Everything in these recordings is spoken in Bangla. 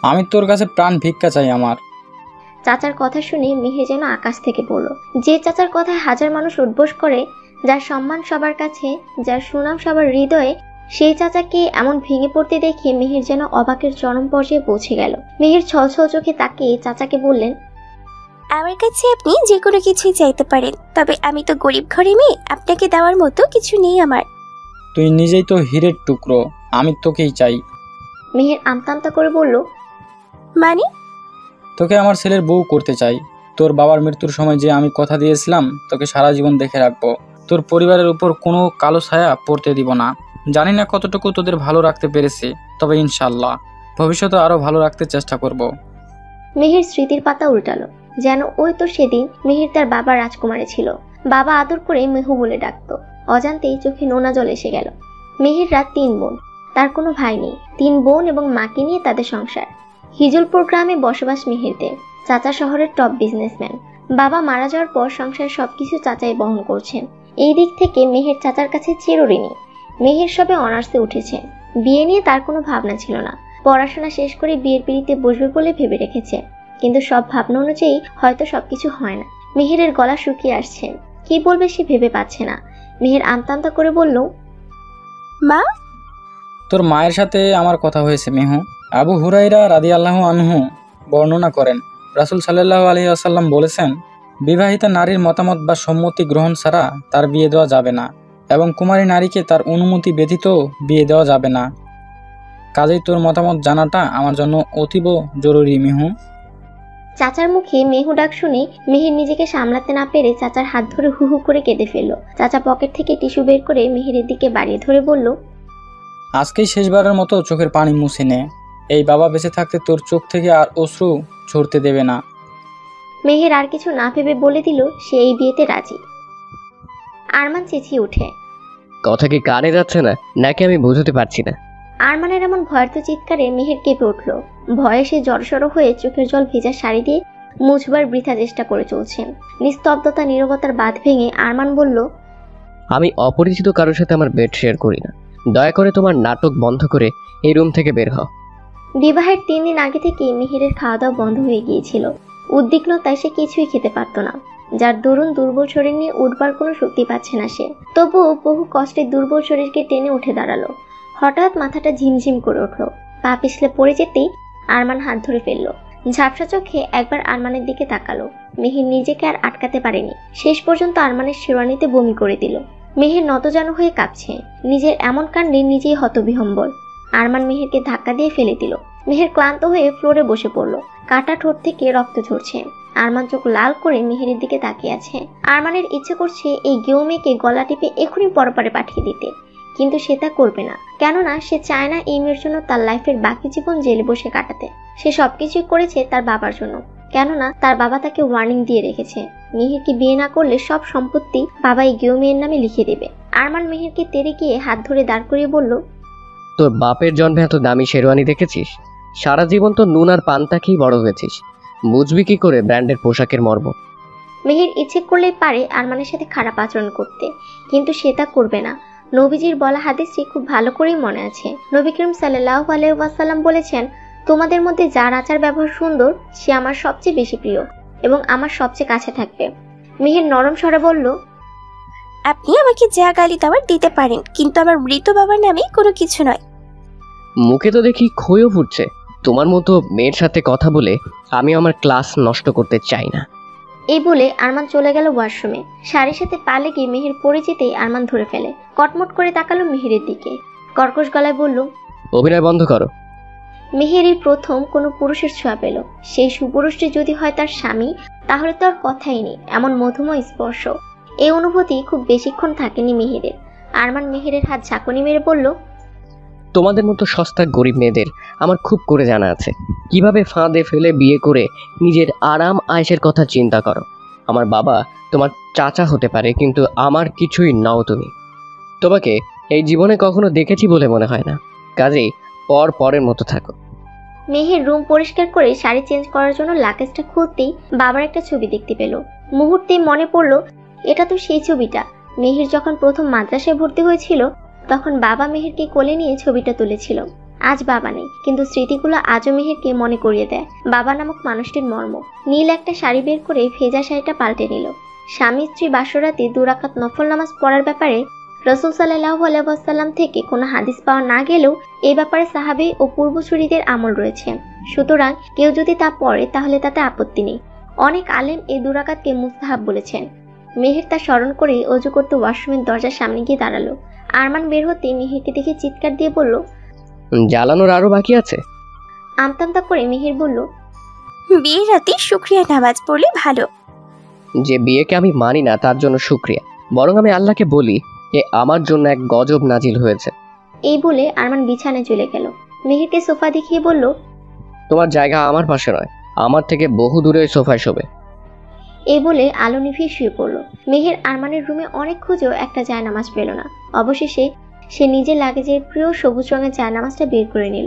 আমি তোর কাছে প্রাণ ভিক্ষা চাই আমার। চাচার কথা শুনে মেহের যেন আকাশ থেকে পড়ল। যে চাচার কথায় হাজার মানুষ উঠবোস করে, যার সম্মান সবার কাছে, যার সুনাম সবার হৃদয়ে, সেই চাচাকে এমন ভেঙে পড়তে দেখে মেহের যেন অবাকের চরম পর্যায়ে পৌঁছে গেল। মেহের ছলছল চোখে তাকিয়ে চাচাকে বললেন, আমার কাছে আপনি যে কোনো কিছুই চাইতে পারেন, তবে আমি তো গরিব ঘরে মেয়ে, আপনাকে দেওয়ার মতো কিছু নেই আমার। তুই নিজেই তো হীরের টুকরো, আমি তোকেই চাই। মেহের আমতা আমতা করে বলল, মানে? তোকে আমার ছেলের বউ করতে চাই। তোর বাবার মৃত্যুর সময় যে আমি কথা দিয়েছিলাম তোকে সারা জীবন দেখে রাখবো, তোর পরিবারের উপর কোনো কালো ছায়া পড়তে দিব না। জানি না কতটুকু তোদের ভালো রাখতে পেরেছি, তবে ইনশাল্লাহ ভবিষ্যতে আরো ভালো রাখতে চেষ্টা করব। মেহের স্মৃতির পাতা উল্টালো, যেন ওই তো সেদিন মেহের তার বাবা রাজকুমারী ছিল। বাবা আদর করে মেহু বলে ডাকতো। অজান্তেই চোখে নোনা জল এসে গেল। মেহেররা 3 বোন, তার কোনো ভাই নেই। 3 বোন এবং মাকে নিয়ে তাদের সংসার। হিজলপুর গ্রামে বসবাস মেহেরদের। চাচা শহরের টপ বিজনেসম্যান। বাবা মারা যাওয়ার পর সংসারের সবকিছু চাচাই বহন করছেন। এই দিক থেকে মেহের চাচার কাছে চিরঋণী। মেহের সবে অনার্সে উঠেছে। বিয়ে নিয়ে তার কোনো ভাবনা ছিল না। পড়াশোনা শেষ করে বিয়ের পিড়িতে বসবে বলে ভেবে রেখেছে, কিন্তু সব ভাবনা অনুযায়ী হয়তো সবকিছু হয় না। মেহেরের গলা শুকিয়ে আসছে, কি বলবে সে ভেবে পাচ্ছে না। মেহের আমতা আমতা করে বলল, মা, তোর মায়ের সাথে আমার কথা হয়েছে মেহু। আবু হুরাইরা রাদিয়াল্লাহু আনহু বর্ণনা করেন, রাসূল সাল্লাল্লাহু আলাইহি ওয়াসাল্লাম বলেছেন, বিবাহিতা নারীর মতামত বা সম্মতি গ্রহণ ছাড়া তার বিয়ে দেওয়া যাবে না, এবং কুমারী নারীকে তার অনুমতি ব্যতীত বিয়ে দেওয়া যাবে না। কাজেই তোর মতামত জানাটা আমার জন্য অতীব জরুরি মেহু। চাচার মুখে মেহু ডাক শুনে মেহের নিজেকে সামলাতে না পেরে চাচার হাত ধরে হু হু করে কেঁদে ফেলল। চাচা পকেট থেকে টিস্যু বের করে মেহেরের দিকে বাড়িয়ে ধরে বলল, আজকেই শেষবারের মতো চোখের পানি মুছে নে। এই বাবা বেঁচে থাকতে তোর চোখ থেকে আর অশ্রু ঝরতে দেবে না। মেহের আর কিছু না ভেবে বলে দিল সে এই বিয়েতে রাজি। আরমান চেঁচিয়ে ওঠে, কথা কি কানে যাচ্ছে না নাকি আমি বুঝতে পারছি না? আরমানের এমন ভয়ার্ত চিৎকারে মেহের কেঁপে উঠল। ভয়ে সে জড়সড় হয়ে চোখের জল ভেজা শাড়ি দিয়ে মুছবার বৃথা চেষ্টা করে চলছেন। নিস্তব্ধতা নীরবতার বাঁধ ভেঙে আরমান বলল, আমি অপরিচিত কারোর সাথে আমার বেড শেয়ার করি না। দয়া করে তোমার নাটক বন্ধ করে এই রুম থেকে বের হও। বিবাহের 3 দিন আগে থেকে মেহেরের খাওয়া দাওয়া বন্ধ হয়ে গিয়েছিল। উদ্বিগ্নতায় সে কিছুই খেতে পারত না, যার দরুন দুর্বল শরীর নিয়ে উঠবার কোনো শক্তি পাচ্ছে না সে। তবুও বহু কষ্টে দুর্বল শরীরকে টেনে উঠে দাঁড়ালো। হঠাৎ মাথাটা ঝিমঝিম করে উঠল। পা পিছলে পড়ে যেতেই আরমান হাত ধরে ফেলল। ঝাপসা চোখে একবার আরমানের দিকে তাকালো। মেহের নিজেকে আর আটকাতে পারেনি। শেষ পর্যন্ত আরমানের শেরওয়ানিতে বমি করে দিল। মেহের নতজানু হয়ে কাঁপছে। নিজের এমন কাণ্ডে নিজেই হতবিহ্বল। আরমান মেহেরকে ধাক্কা দিয়ে ফেলে দিল। মেহের ক্লান্ত হয়ে ফ্লোরে বসে পড়ল। কাটা ঠোঁট থেকে রক্ত ঝরছে। আরমান চোখ লাল করে মেহেরের দিকে তাকিয়ে আছে। আরমানের ইচ্ছে করছে এই গেও মেয়েকে গলা টিপে এখনই পরপারে পাঠিয়ে দিতে, কিন্তু সে তা করবে না। কেননা সে চায় না এই মেয়ের জন্য তার লাইফের বাকি জীবন জেলে বসে কাটাতে। সে সবকিছুই করেছে তার বাবার জন্য, কেননা তার বাবা তাকে ওয়ার্নিং দিয়ে রেখেছে, মেহেরকে বিয়ে না করলে সব সম্পত্তি বাবা এই গেও মেয়ের নামে লিখে দেবে। আরমান মেহেরকে তেড়ে গিয়ে হাত ধরে দাঁড় করিয়ে বলল, তোর বাপের জন্মে এত দামি শেরওয়ানি দেখেছিস? সারা জীবন তো নুন আর পান্তা খেয়েই বড় হয়েছিস, বুঝবি কি করে ব্র্যান্ডের পোশাকের মর্ম? মেহের ইচ্ছে করলেই পারে আরমানের সাথে খারাপ আচরণ করতে, কিন্তু সে তা করবে না। নবীজির বলা হাদিসটি খুব ভালো করেই মনে আছে। নবী করিম সাল্লাল্লাহু আলাইহি ওয়াসাল্লাম বলেছেন, তোমাদের মধ্যে যার আচার ব্যবহার সুন্দর সে আমার সবচেয়ে বেশি প্রিয় এবং আমার সবচেয়ে কাছে থাকবে। মেহের নরম স্বরে বলল, আপনি আমাকে যা গালি দেওয়ার দিতে পারেন, কিন্তু আমার মৃত বাবার নামে কোনো কিছু নয়। মুখে তো দেখি খইও ফুটছে। তোমার মতো মেয়ের সাথে কথা বলে আমি আমার ক্লাস নষ্ট করতে চাই না। এই বলে আরমান চলে গেল ওয়াশরুমে। শাড়ির সাথে পা লেগে মেহের পড়ে যেতেই আরমান ধরে ফেলে। কটমট করে তাকালো মেহেরের দিকে। কর্কশ গলায় বলল, অভিনয় বন্ধ করো। মেহেরই প্রথম কোনো পুরুষের ছোঁয়া পেল। সেই সুপুরুষটি যদি হয় তার স্বামী, তাহলে তো আর কথাই নেই। এমন মধুময় স্পর্শ, এই অনুভূতি খুব বেশিক্ষণ থাকেনি মেহেরের। আরমান মেহেরের হাত ঝাঁকুনি মেরে বলল, তোমাদের মতো সস্তা গরিব মেয়েদের আমার খুব করে জানা আছে কিভাবে ফাঁদে ফেলে বিয়ে করে নিজের আরাম আয়েশের কথা চিন্তা করো। আমার বাবা তোমার চাচা হতে পারে, কিন্তু আমার কিছুই নাও তুমি। তোমাকে এই জীবনে কখনো দেখেছি বলে মনে হয় না, কাজেই পরের মতো থাকো। মেহের রুম পরিষ্কার করে শাড়ি চেঞ্জ করার জন্য লাকেজটা খুলতেই বাবার একটা ছবি দেখতে পেল। মুহূর্তেই মনে পড়ল, এটা তো সেই ছবিটা। মেহের যখন প্রথম মাদ্রাসায় ভর্তি হয়েছিল তখন বাবা মেহেরকে কোলে নিয়ে ছবিটা তুলেছিল। আজ বাবা নেই, কিন্তু স্মৃতিগুলো আজও মেহেরকে মনে করিয়ে দেয় বাবা নামক মানুষটির মর্ম। নীল একটা শাড়ি বের করে ভেজা শাড়িটা পাল্টে নিল। স্বামী স্ত্রী বাসরাতে 2 রাকাত নফল নামাজ পড়ার ব্যাপারে রাসূল সাল্লাল্লাহু আলাইহি ওয়াসাল্লাম থেকে কোনো হাদিস পাওয়া না গেলেও এই ব্যাপারে সাহাবী ও পূর্বসূরীদের আমল রয়েছে। সুতরাং কেউ যদি তা পড়ে তাহলে তাতে আপত্তি নেই। অনেক আলেম এই 2 রাকাতকে মুস্তাহাব বলেছেন। মেহের তা স্মরণ করে অজু করতে ওয়াশরুমের দরজার সামনে গিয়ে দাঁড়ালো। আরমান বের হতে মেহেরকে দেখে চিৎকার দিয়ে বলল, জ্বালানোর আরো বাকি আছে। আমতামতা করে মেহের বলল, বিয়ের রাতে শুকরিয়া নামাজ পড়লে ভালো। যে বিয়েকে আমি মানি না তার জন্য শুকরিয়া, বরং আমি আল্লাহকে বলি এ আমার জন্য এক গজব নাজিল হয়েছে। এই বলে আরমান বিছানায় চলে গেল। মেহেরকে সোফা দেখিয়ে বলল, তোমার জায়গা আমার পাশে নয়, আমার থেকে বহু দূরে সোফায় শোবে। এই বলে আলো নিভিয়ে শুয়ে পড়ল। মেহের আরমানের রুমে অনেক খুঁজেও একটা জায়নামাজ পেল না। অবশেষে সে নিজের লাগেজের প্রিয় সবুজ রঙের জায়নামাজটা বের করে নিল।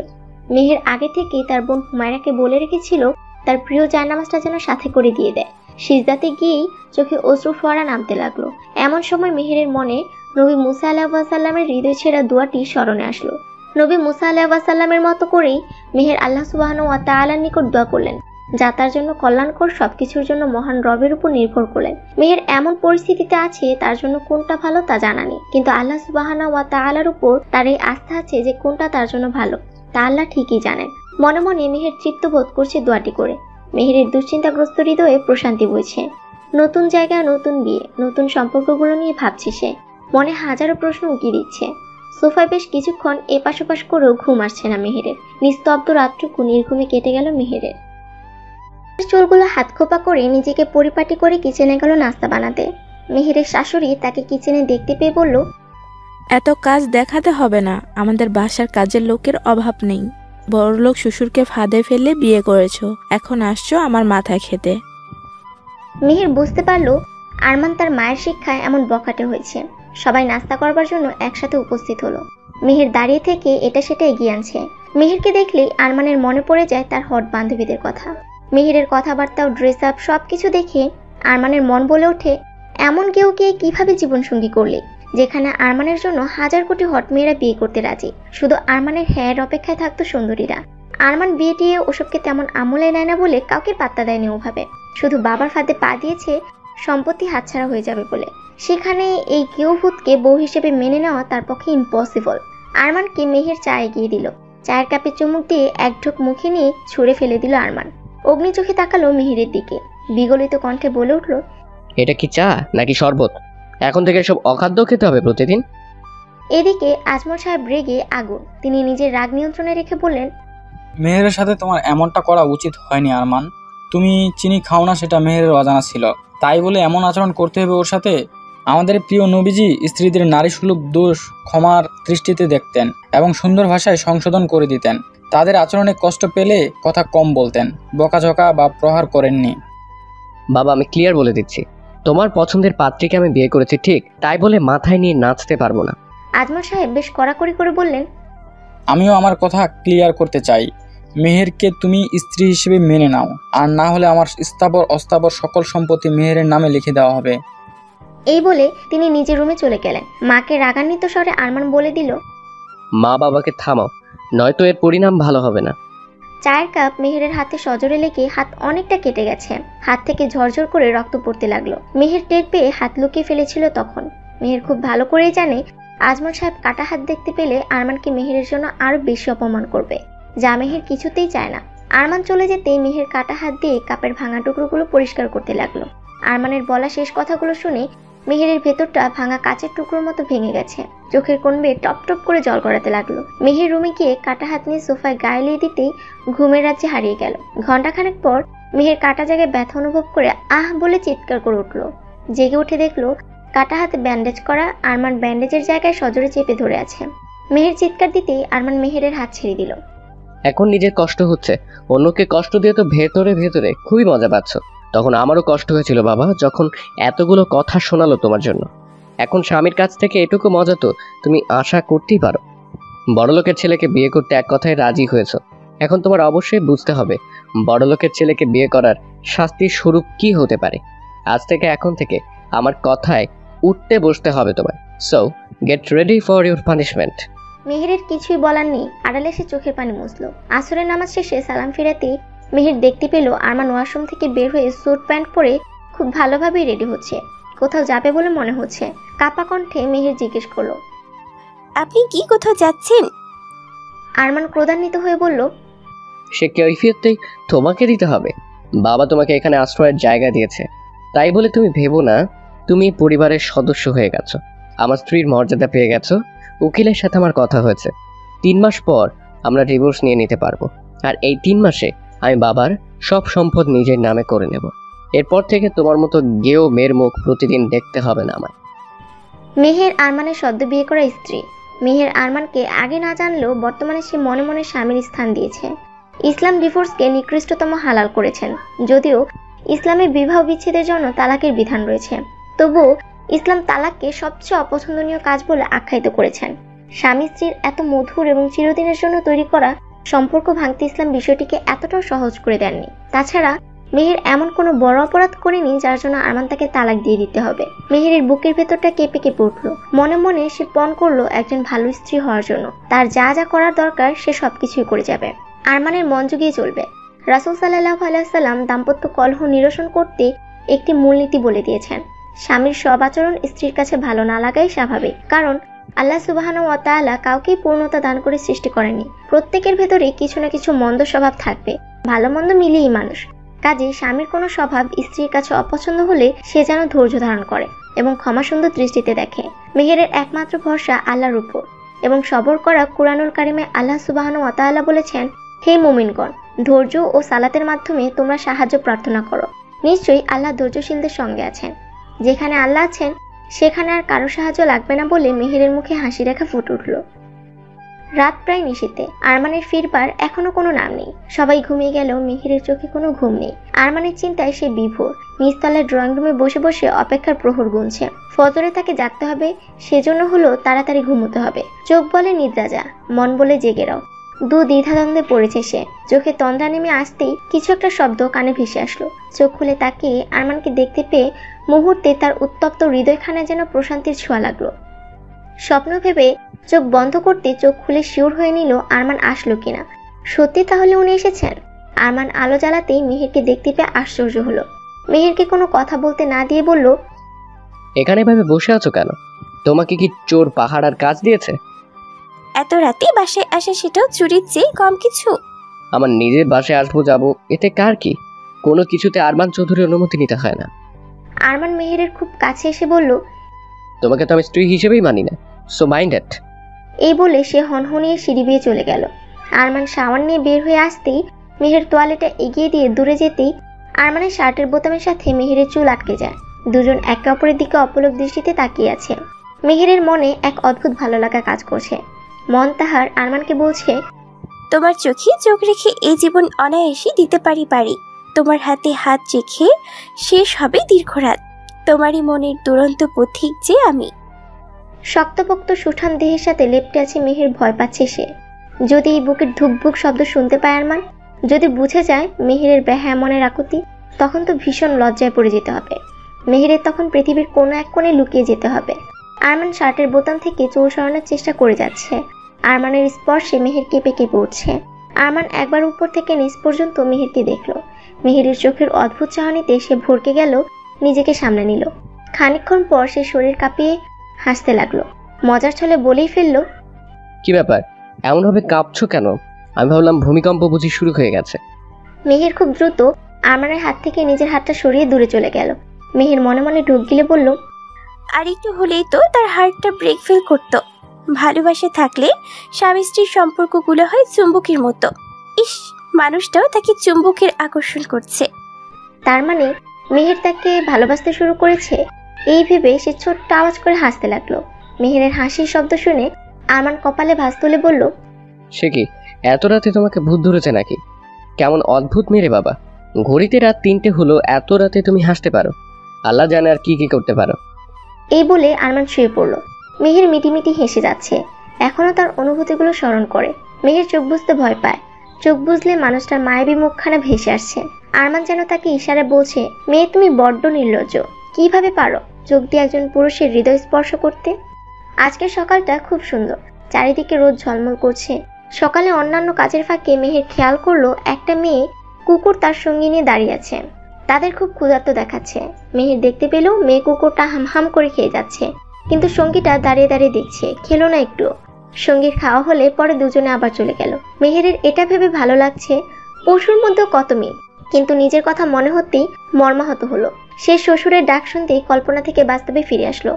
মেহের আগে থেকেই তার বোন হুমায়রাকে বলে রেখেছিল তার প্রিয় জায়নামাজটা যেন সাথে করে দিয়ে দেয়। সিজদাতে গিয়েই চোখে অশ্রু ফোয়ারা নামতে লাগলো। এমন সময় মেহেরের মনে নবী মুসা আলাইহিস সালামের হৃদয় ছেঁড়া দোয়াটি স্মরণে আসলো। নবী মুসা আলাইহিস সালামের মতো করেই মেহের আল্লাহ সুবহানাহু ওয়া তাআলার নিকট দোয়া করলেন, যা তার জন্য কল্যাণকর, সবকিছুর জন্য মহান রবের উপর নির্ভর করলেন। মেহের এমন পরিস্থিতিতে আছে তার জন্য কোনটা ভালো তা জানা নেই, কিন্তু আল্লাহ সুবহানাহু ওয়া তাআলার উপর তার এই আস্থা আছে যে কোনটা তার জন্য ভালো তা আল্লাহ ঠিকই জানেন। মনে মনে মেহের তৃপ্ত বোধ করছে দোয়াটি করে। মেহেরের দুশ্চিন্তাগ্রস্ত হৃদয়ে প্রশান্তি বইছে। নতুন জায়গা, নতুন বিয়ে, নতুন সম্পর্কগুলো নিয়ে ভাবছে সে। মনে হাজারো প্রশ্ন উকি দিচ্ছে। সোফায় বেশ কিছুক্ষণ এপাশ ওপাশ করেও ঘুম আসছে না মেহেরের। নিস্তব্ধ রাতটুকু নির্ঘুমে কেটে গেল মেহেরের। চুলগুলো হাত খোপা করে নিজেকে পরিপাটি করে কিচেনে গেল নাস্তা বানাতে। মেহেরের শাশুড়ি তাকে কিচেনে দেখতে পেয়ে বলল, এত কাজ দেখাতে হবে না, আমাদের বাসার কাজের লোকের অভাব নেই। বড়লোক শ্বশুরকে ফাঁদে ফেলে বিয়ে করেছো, এখন আসছো আমার মাথায় খেতে। মেহের বুঝতে পারলো আরমান তার মায়ের শিক্ষায় এমন বখাটে হয়েছে। সবাই নাস্তা করবার জন্য একসাথে উপস্থিত হলো। মেহের দাঁড়িয়ে থেকে এটা সেটা এগিয়ে আনছে। মেহেরকে দেখলেই আরমানের মনে পড়ে যায় তার হট বান্ধবীদের কথা। মেহেরের কথাবার্তা ও ড্রেস আপ সবকিছু দেখে আরমানের মন বলে ওঠে, এমন কেউকে কিভাবে জীবনসঙ্গী করলে, যেখানে আরমানের জন্য হাজার কোটি হট মেয়েরা বিয়ে করতে রাজি। শুধু আরমানের হ্যার অপেক্ষায় থাকতো সুন্দরীরা। আরমান বিয়ে টিয়ে ওসবকে তেমন আমলে নেয় না বলে কাউকে পাত্তা দেয়নি ওভাবে। শুধু বাবার ফাঁদে পা দিয়েছে সম্পত্তি হাতছাড়া হয়ে যাবে বলে। সেখানে এই কেউভূতকে বউ হিসেবে মেনে নেওয়া তার পক্ষে ইম্পসিবল। আরমানকে মেহের চা এগিয়ে দিল। চায়ের কাপে চুমুক দিয়ে এক ঢোক মুখে নিয়ে ছুঁড়ে ফেলে দিল আরমান। অগ্নি চোখে তাকালো মেহেরের দিকে। বিগলিত কণ্ঠে বলে উঠল, এটা কি চা নাকি শরবত? এখন থেকে সব অখাদ্য খেতে হবে প্রতিদিন? এদিকে আজমল সাহেব রেগে আগুন। তিনি নিজের রাগ নিয়ন্ত্রণে রেখে বললেন, মেহেরের সাথে তোমার এমনটা করা উচিত হয়নি আরমান। তুমি চিনি খাও না সেটা মেহেরের অজানা ছিল, তাই বলে এমন আচরণ করতে হবে ওর সাথে? আমাদের প্রিয় নবীজি স্ত্রীদের নারীসুলভ দোষ ক্ষমার দৃষ্টিতে দেখতেন এবং সুন্দর ভাষায় সংশোধন করে দিতেন। তাদের আচরণে কষ্ট পেলে কথা কম বলতেন, বকাঝকা বা প্রহার করেননি। বাবা, আমি ক্লিয়ার বলে দিচ্ছি, তোমার পছন্দের পাত্রীকে আমি বিয়ে করেছি ঠিক, তাই বলে মাথায় নিয়ে নাচতে পারবো না। আজমল সাহেব বেশ কড়াকড়ি করে বললেন, আমিও আমার কথা ক্লিয়ার করতে চাই। মেহেরকে তুমি স্ত্রী হিসেবে মেনে নাও, আর না হলে আমার স্থাবর অস্থাবর সকল সম্পত্তি মেহেরের নামে লিখে দেওয়া হবে। এই বলে তিনি নিজের রুমে চলে গেলেন। মাকে রাগান্বিত স্বরে আরমান বলে দিল, মা বাবাকে থামাও, নয়তো এর পরিণাম ভালো হবে না। চায়ের কাপ মেহেরের হাতে সজোরে লেগে হাত অনেকটা কেটে গেছে। হাত থেকে ঝরঝর করে রক্ত পড়তে লাগলো। মেহের টের পেয়ে হাত লুকিয়ে ফেলেছিল তখন। মেহের খুব ভালো করেই জানে আজমল সাহেব কাটা হাত দেখতে পেলে আরমানকে মেহেরের জন্য আরো বেশি অপমান করবে, যা মেহের কিছুতেই চায় না। আরমান চলে যেতেই মেহের কাটা হাত দিয়ে কাপের ভাঙা টুকরোগুলো পরিষ্কার করতে লাগলো। আরমানের বলা শেষ কথাগুলো শুনে মেহেরের ভেতরটা ভাঙা কাচের টুকরোর মতো ভেঙে গেছে। চোখের কোণ বেয়ে টপ টপ করে জল গড়াতে লাগলো। মেহের রুমে গিয়ে কাটা হাত নিয়ে সোফায় গায়ে লিয়ে দিতেই ঘুমের রাজ্যে হারিয়ে গেল। ঘন্টাখানেক পর মেহের কাটা জায়গায় ব্যথা অনুভব করে আহ বলে চিৎকার করে উঠলো। জেগে উঠে দেখলো কাটা হাতে ব্যান্ডেজ করা। আরমান ব্যান্ডেজের জায়গায় সজোরে চেপে ধরে আছে। মেহের চিৎকার দিতেই আরমান মেহেরের হাত ছেড়ে দিল। এখন নিজের কষ্ট হচ্ছে, অন্যকে কষ্ট দিয়ে তো ভেতরে ভেতরে খুবই মজা পাচ্ছ। তখন আমারও কষ্ট হয়েছিল বাবা, যখন এতগুলো কথা শোনালো তোমার জন্য। এখন স্বামীর কাছ থেকে এটুকু মজা তো তুমি আশা করতেই পারো। বড়লোকের ছেলেকে বিয়ে করতে এক কথায় রাজি হয়েছ। এখন তোমার অবশ্যই বুঝতে হবে বড়লোকের ছেলেকে বিয়ে করার শাস্তির স্বরূপ কি হতে পারে। আজ থেকে এখন থেকে আমার কথায় উঠতে বসতে হবে তোমায়। So get ready for your punishment. মেহেরের কিছুই বলার নেই, আড়ালে সে চোখের পানি মুছলো। আসরের নামাজ শেষে সালাম ফিরাতেই মেহের দেখতে পেল আরমান ওয়াশরুম থেকে বের হয়ে স্যুট প্যান্ট পরে খুব ভালোভাবেই রেডি হচ্ছে। কোথাও যাবে বলে মনে হচ্ছে। কাপা কণ্ঠে মেহের জিজ্ঞেস করলো, আপনি কি কোথাও যাচ্ছেন? আরমান ক্রোধান্বিত হয়ে বলল, সে কৈফিয়তটাই তোমাকে দিতে হবে। বাবা তোমাকে এখানে আশ্রয়ের জায়গা দিয়েছে, তাই বলে তুমি ভেবো না তুমি পরিবারের সদস্য হয়ে গেছো। আমার স্ত্রীর মর্যাদা পেয়ে গেছো। উকিলের সাথে আমার কথা হয়েছে, 3 মাস পর আমরা ডিভোর্স নিয়ে নিতে পারবো। আর এই 3 মাসে আমি বাবার সব সম্পদ নিজের নামে করে নেব। এরপর থেকে তোমার মতো গেও মেয়ের মুখ প্রতিদিন দেখতে হবে না আমার। মেহের আরমানের সদ্য বিয়ে করা স্ত্রী। মেহের আরমানকে আগে না জানলেও বর্তমানে সে মনে মনে স্বামীর স্থান দিয়েছে। ইসলাম ডিভোর্সকে নিকৃষ্টতম হালাল করেছেন। যদিও ইসলামে বিবাহ বিচ্ছেদের জন্য তালাকের বিধান রয়েছে, তবুও ইসলাম তালাককে সবচেয়ে অপছন্দনীয় কাজ বলে আখ্যায়িত করেছেন। স্বামী স্ত্রীর এত মধুর এবং চিরদিনের জন্য তৈরি করা সম্পর্ক ভাঙতে ইসলাম বিষয়টিকে এতটাও সহজ করে দেননি। তাছাড়া মেহের এমন কোনো বড় অপরাধ করেনি যার জন্য আরমান তাকে তালাক দিয়ে দিতে হবে। মেহেরের বুকের ভেতরটা কেঁপে কেঁপে উঠল। মনে মনে সে পণ করলো একজন ভালো স্ত্রী হওয়ার জন্য তার যা যা করার দরকার সে সবকিছুই করে যাবে। আরমানের মন জুগিয়ে চলবে। রাসূল সাল্লাল্লাহু আলাইহি ওয়াসাল্লাম দাম্পত্য কলহ নিরসন করতে একটি মূলনীতি বলে দিয়েছেন। স্বামীর সব আচরণ স্ত্রীর কাছে ভালো না লাগাই স্বাভাবিক, কারণ আল্লাহ সুবহানাহু ওয়া তাআলা কাউকেই পূর্ণতা দান করে সৃষ্টি করেননি। প্রত্যেকের ভেতরে কিছু না কিছু মন্দ স্বভাব থাকবে, ভালো মন্দ মিলিয়েই মানুষ। কাজে স্বামীর কোনো স্বভাব স্ত্রীর কাছে অপছন্দ হলে সে যেন ধৈর্য ধারণ করে এবং ক্ষমাসুন্দর দৃষ্টিতে দেখে। মেহেরের একমাত্র ভরসা আল্লাহর উপর এবং সবর করা। কুরআনুল কারিমে আল্লাহ সুবহানাহু ওয়া তাআলা বলেছেন, হে মুমিনগণ, ধৈর্য ও সালাতের মাধ্যমে তোমরা সাহায্য প্রার্থনা করো। নিশ্চয়ই আল্লাহ ধৈর্যশীলদের সঙ্গে আছেন। যেখানে আল্লাহ আছেন সেখানে আর কারো সাহায্য লাগবে না বলে মেহেরের মুখে হাসি রেখা ফুটে উঠল। রাত প্রায় নিশীথে। আরমানের ফিরবার এখনো কোনো নাম নেই। সবাই ঘুমিয়ে গেলেও মেহেরের চোখে কোনো ঘুম নেই। আরমানের চিন্তায় সে বিভোর। নিচতলার ড্রয়িং রুমে বসে বসে অপেক্ষার প্রহর গুনছে। ফজরে তাকে জাগতে হবে, সেজন্য হলো তাড়াতাড়ি ঘুমোতে হবে। চোখ বলে নিদ্রা যা, মন বলে জেগে রাও। দ্বিধাদ্বন্দ্বে পড়েছে সে। চোখে তন্দ্রা নেমে আসতেই কিছু একটা শব্দ কানে ভেসে আসলো। চোখ খুলে তাকিয়ে আরমানকে দেখতে পেয়ে মুহূর্তে তার উত্তপ্ত হৃদয়খানে যেন প্রশান্তির ছোঁয়া লাগলো। স্বপ্ন ভেবে চোখ বন্ধ করতে চোখ খুলে শিওর হয়ে নিল আরমান আসলো কিনা। সত্যি তাহলে উনি এসেছেন। আরমান আলো জ্বালাতেই মেহেরকে দেখতে পেয়ে আশ্চর্য হলো। মেহেরকে কোনো কথা বলতে না দিয়ে বলল, এখানে ভাবে বসে আছো কেন? তোমাকে কি চোর পাহাড়ার কাজ দিয়েছে? এত রাতে বাসায় আসা সেটাও চুরির চেয়ে কম কিছু। আমার নিজের বাসায় আসবো যাবো, এতে কার কি? কোনো কিছুতে আরমান চৌধুরীর অনুমতি নিতে হয় না। আরমান মেহেরের খুব কাছে এসে বলল, তোমাকে তো আমি স্ত্রী হিসেবেই মানি না, সো মাইন্ড ইট। এই বলে সে হনহনিয়ে সিঁড়ি বেয়ে চলে গেল। আরমান শাওয়ার নিয়ে বের হয়ে আসতেই মেহের তোয়ালেটা এগিয়ে দিয়ে দূরে যেতেই আরমানের শার্টের বোতামের সাথে মেহেরের চুল আটকে যায়। দুজন একে অপরের দিকে অপলক দৃষ্টিতে তাকিয়ে আছে। মেহেরের মনে এক অদ্ভুত ভালো লাগা কাজ করছে। মন তাহার আরমানকে বলছে, তোমার চোখে চোখ রেখে এই জীবন অনায়াসে দিতে পারি। তোমার হাতে হাত রেখে শেষ হবে দীর্ঘ রাত। তোমারই মনের দুরন্ত পথিক যে আমি। শক্তপোক্ত সুঠাম দেহের সাথে লেপ্টে আছে মেহের। ভয় পাচ্ছে সে। যদি এই বুকের ধুকভুক শব্দ শুনতে পায় আরমান, যদি বুঝে যায় মেহেরের বেহায়া মনের আকুতি, তখন তো ভীষণ লজ্জায় পড়ে যেতে হবে। মেহেরের তখন পৃথিবীর কোনো এক কোণে লুকিয়ে যেতে হবে। আরমান শার্টের বোতাম থেকে চুল সরানোর চেষ্টা করে যাচ্ছে। আরমানের স্পর্শে মেহের কেঁপে কেঁপে উঠছে। আরমান একবার উপর থেকে নিচ পর্যন্ত মেহেরকে দেখল। মেহেরের চোখের অদ্ভুত চাহনিতে সে ভরকে গেল, নিজেকে সামনে নিল। খানিকক্ষণ পর সে শরীর কাঁপিয়ে হাসতে লাগলো। মজার ছলে বলেই ফেললো, কি ব্যাপার, এমন ভাবে কাঁপছো কেন? আমি ভাবলাম ভূমিকম্প বুঝি শুরু হয়ে গেছে। মেহের খুব দ্রুত আরমানের হাত থেকে নিজের হাতটা সরিয়ে দূরে চলে গেল। মেহের মনে মনে ঢুক গিলে বলল, আর একটু হলেই তো তার হার্টটা ব্রেক ফেল করতো। ভালোবাসা থাকলে স্বামী স্ত্রীর সম্পর্কগুলো হয় চুম্বকের মতো। ইস, মানুষটাও তাকে চুম্বকের আকর্ষণ করছে। তার মানে মেহের তাকে ভালোবাসতে শুরু করেছে। এই ভেবে সে ছোট্ট আওয়াজ করে হাসতে লাগলো। মেহেরের হাসির শব্দ শুনে আরমান কপালে ভাঁজ তুলে বলল, সে কি এত রাতে তোমাকে ভূত ধরেছে নাকি? কেমন অদ্ভুত মেরে বাবা, ঘড়িতে রাত 3টে হলো, এত রাতে তুমি হাসতে পারো। আল্লাহ জানে আর কি কি করতে পারো। এই বলে আরমান শুয়ে পড়ল। মেহের মিটিমিটি হেসে যাচ্ছে। এখনো তার অনুভূতিগুলো স্মরণ করে। মেহের চোখ বুঝতে ভয় পায়। চোখ বুঝলে মানুষটার মায়াবী মুখখানা ভেসে আসছে। আরমান যেন তাকে ইশারায় বলছে, মেয়ে তুমি বড্ড নির্লজ্জ, কিভাবে পারো চোখ দিয়ে একজন পুরুষের হৃদয় স্পর্শ করতে? আজকের সকালটা খুব সুন্দর। চারিদিকে রোদ ঝলমল করছে। সকালে অন্যান্য কাজের ফাঁকে মেহের খেয়াল করলো একটা মেয়ে কুকুর তার সঙ্গী নিয়ে দাঁড়িয়ে আছে। তাদের খুব ক্ষুধার্ত দেখাচ্ছে। মেহের দেখতে পেল মেয়ে কুকুরটা হামহাম করে খেয়ে যাচ্ছে, কিন্তু সঙ্গীটা দাঁড়িয়ে দাঁড়িয়ে দেখছে, খেলো না একটু। সঙ্গীর খাওয়া হলে পরে দুজনে আবার চলে গেল। মেহেরের এটা ভেবে ভালো লাগছে, পশুর মধ্যেও কত মিল, কিন্তু নিজের কথা মনে হতেই মর্মাহত হলো। সে শ্বশুরের ডাক শুনতেই কল্পনা থেকে বাস্তবে ফিরে আসলো।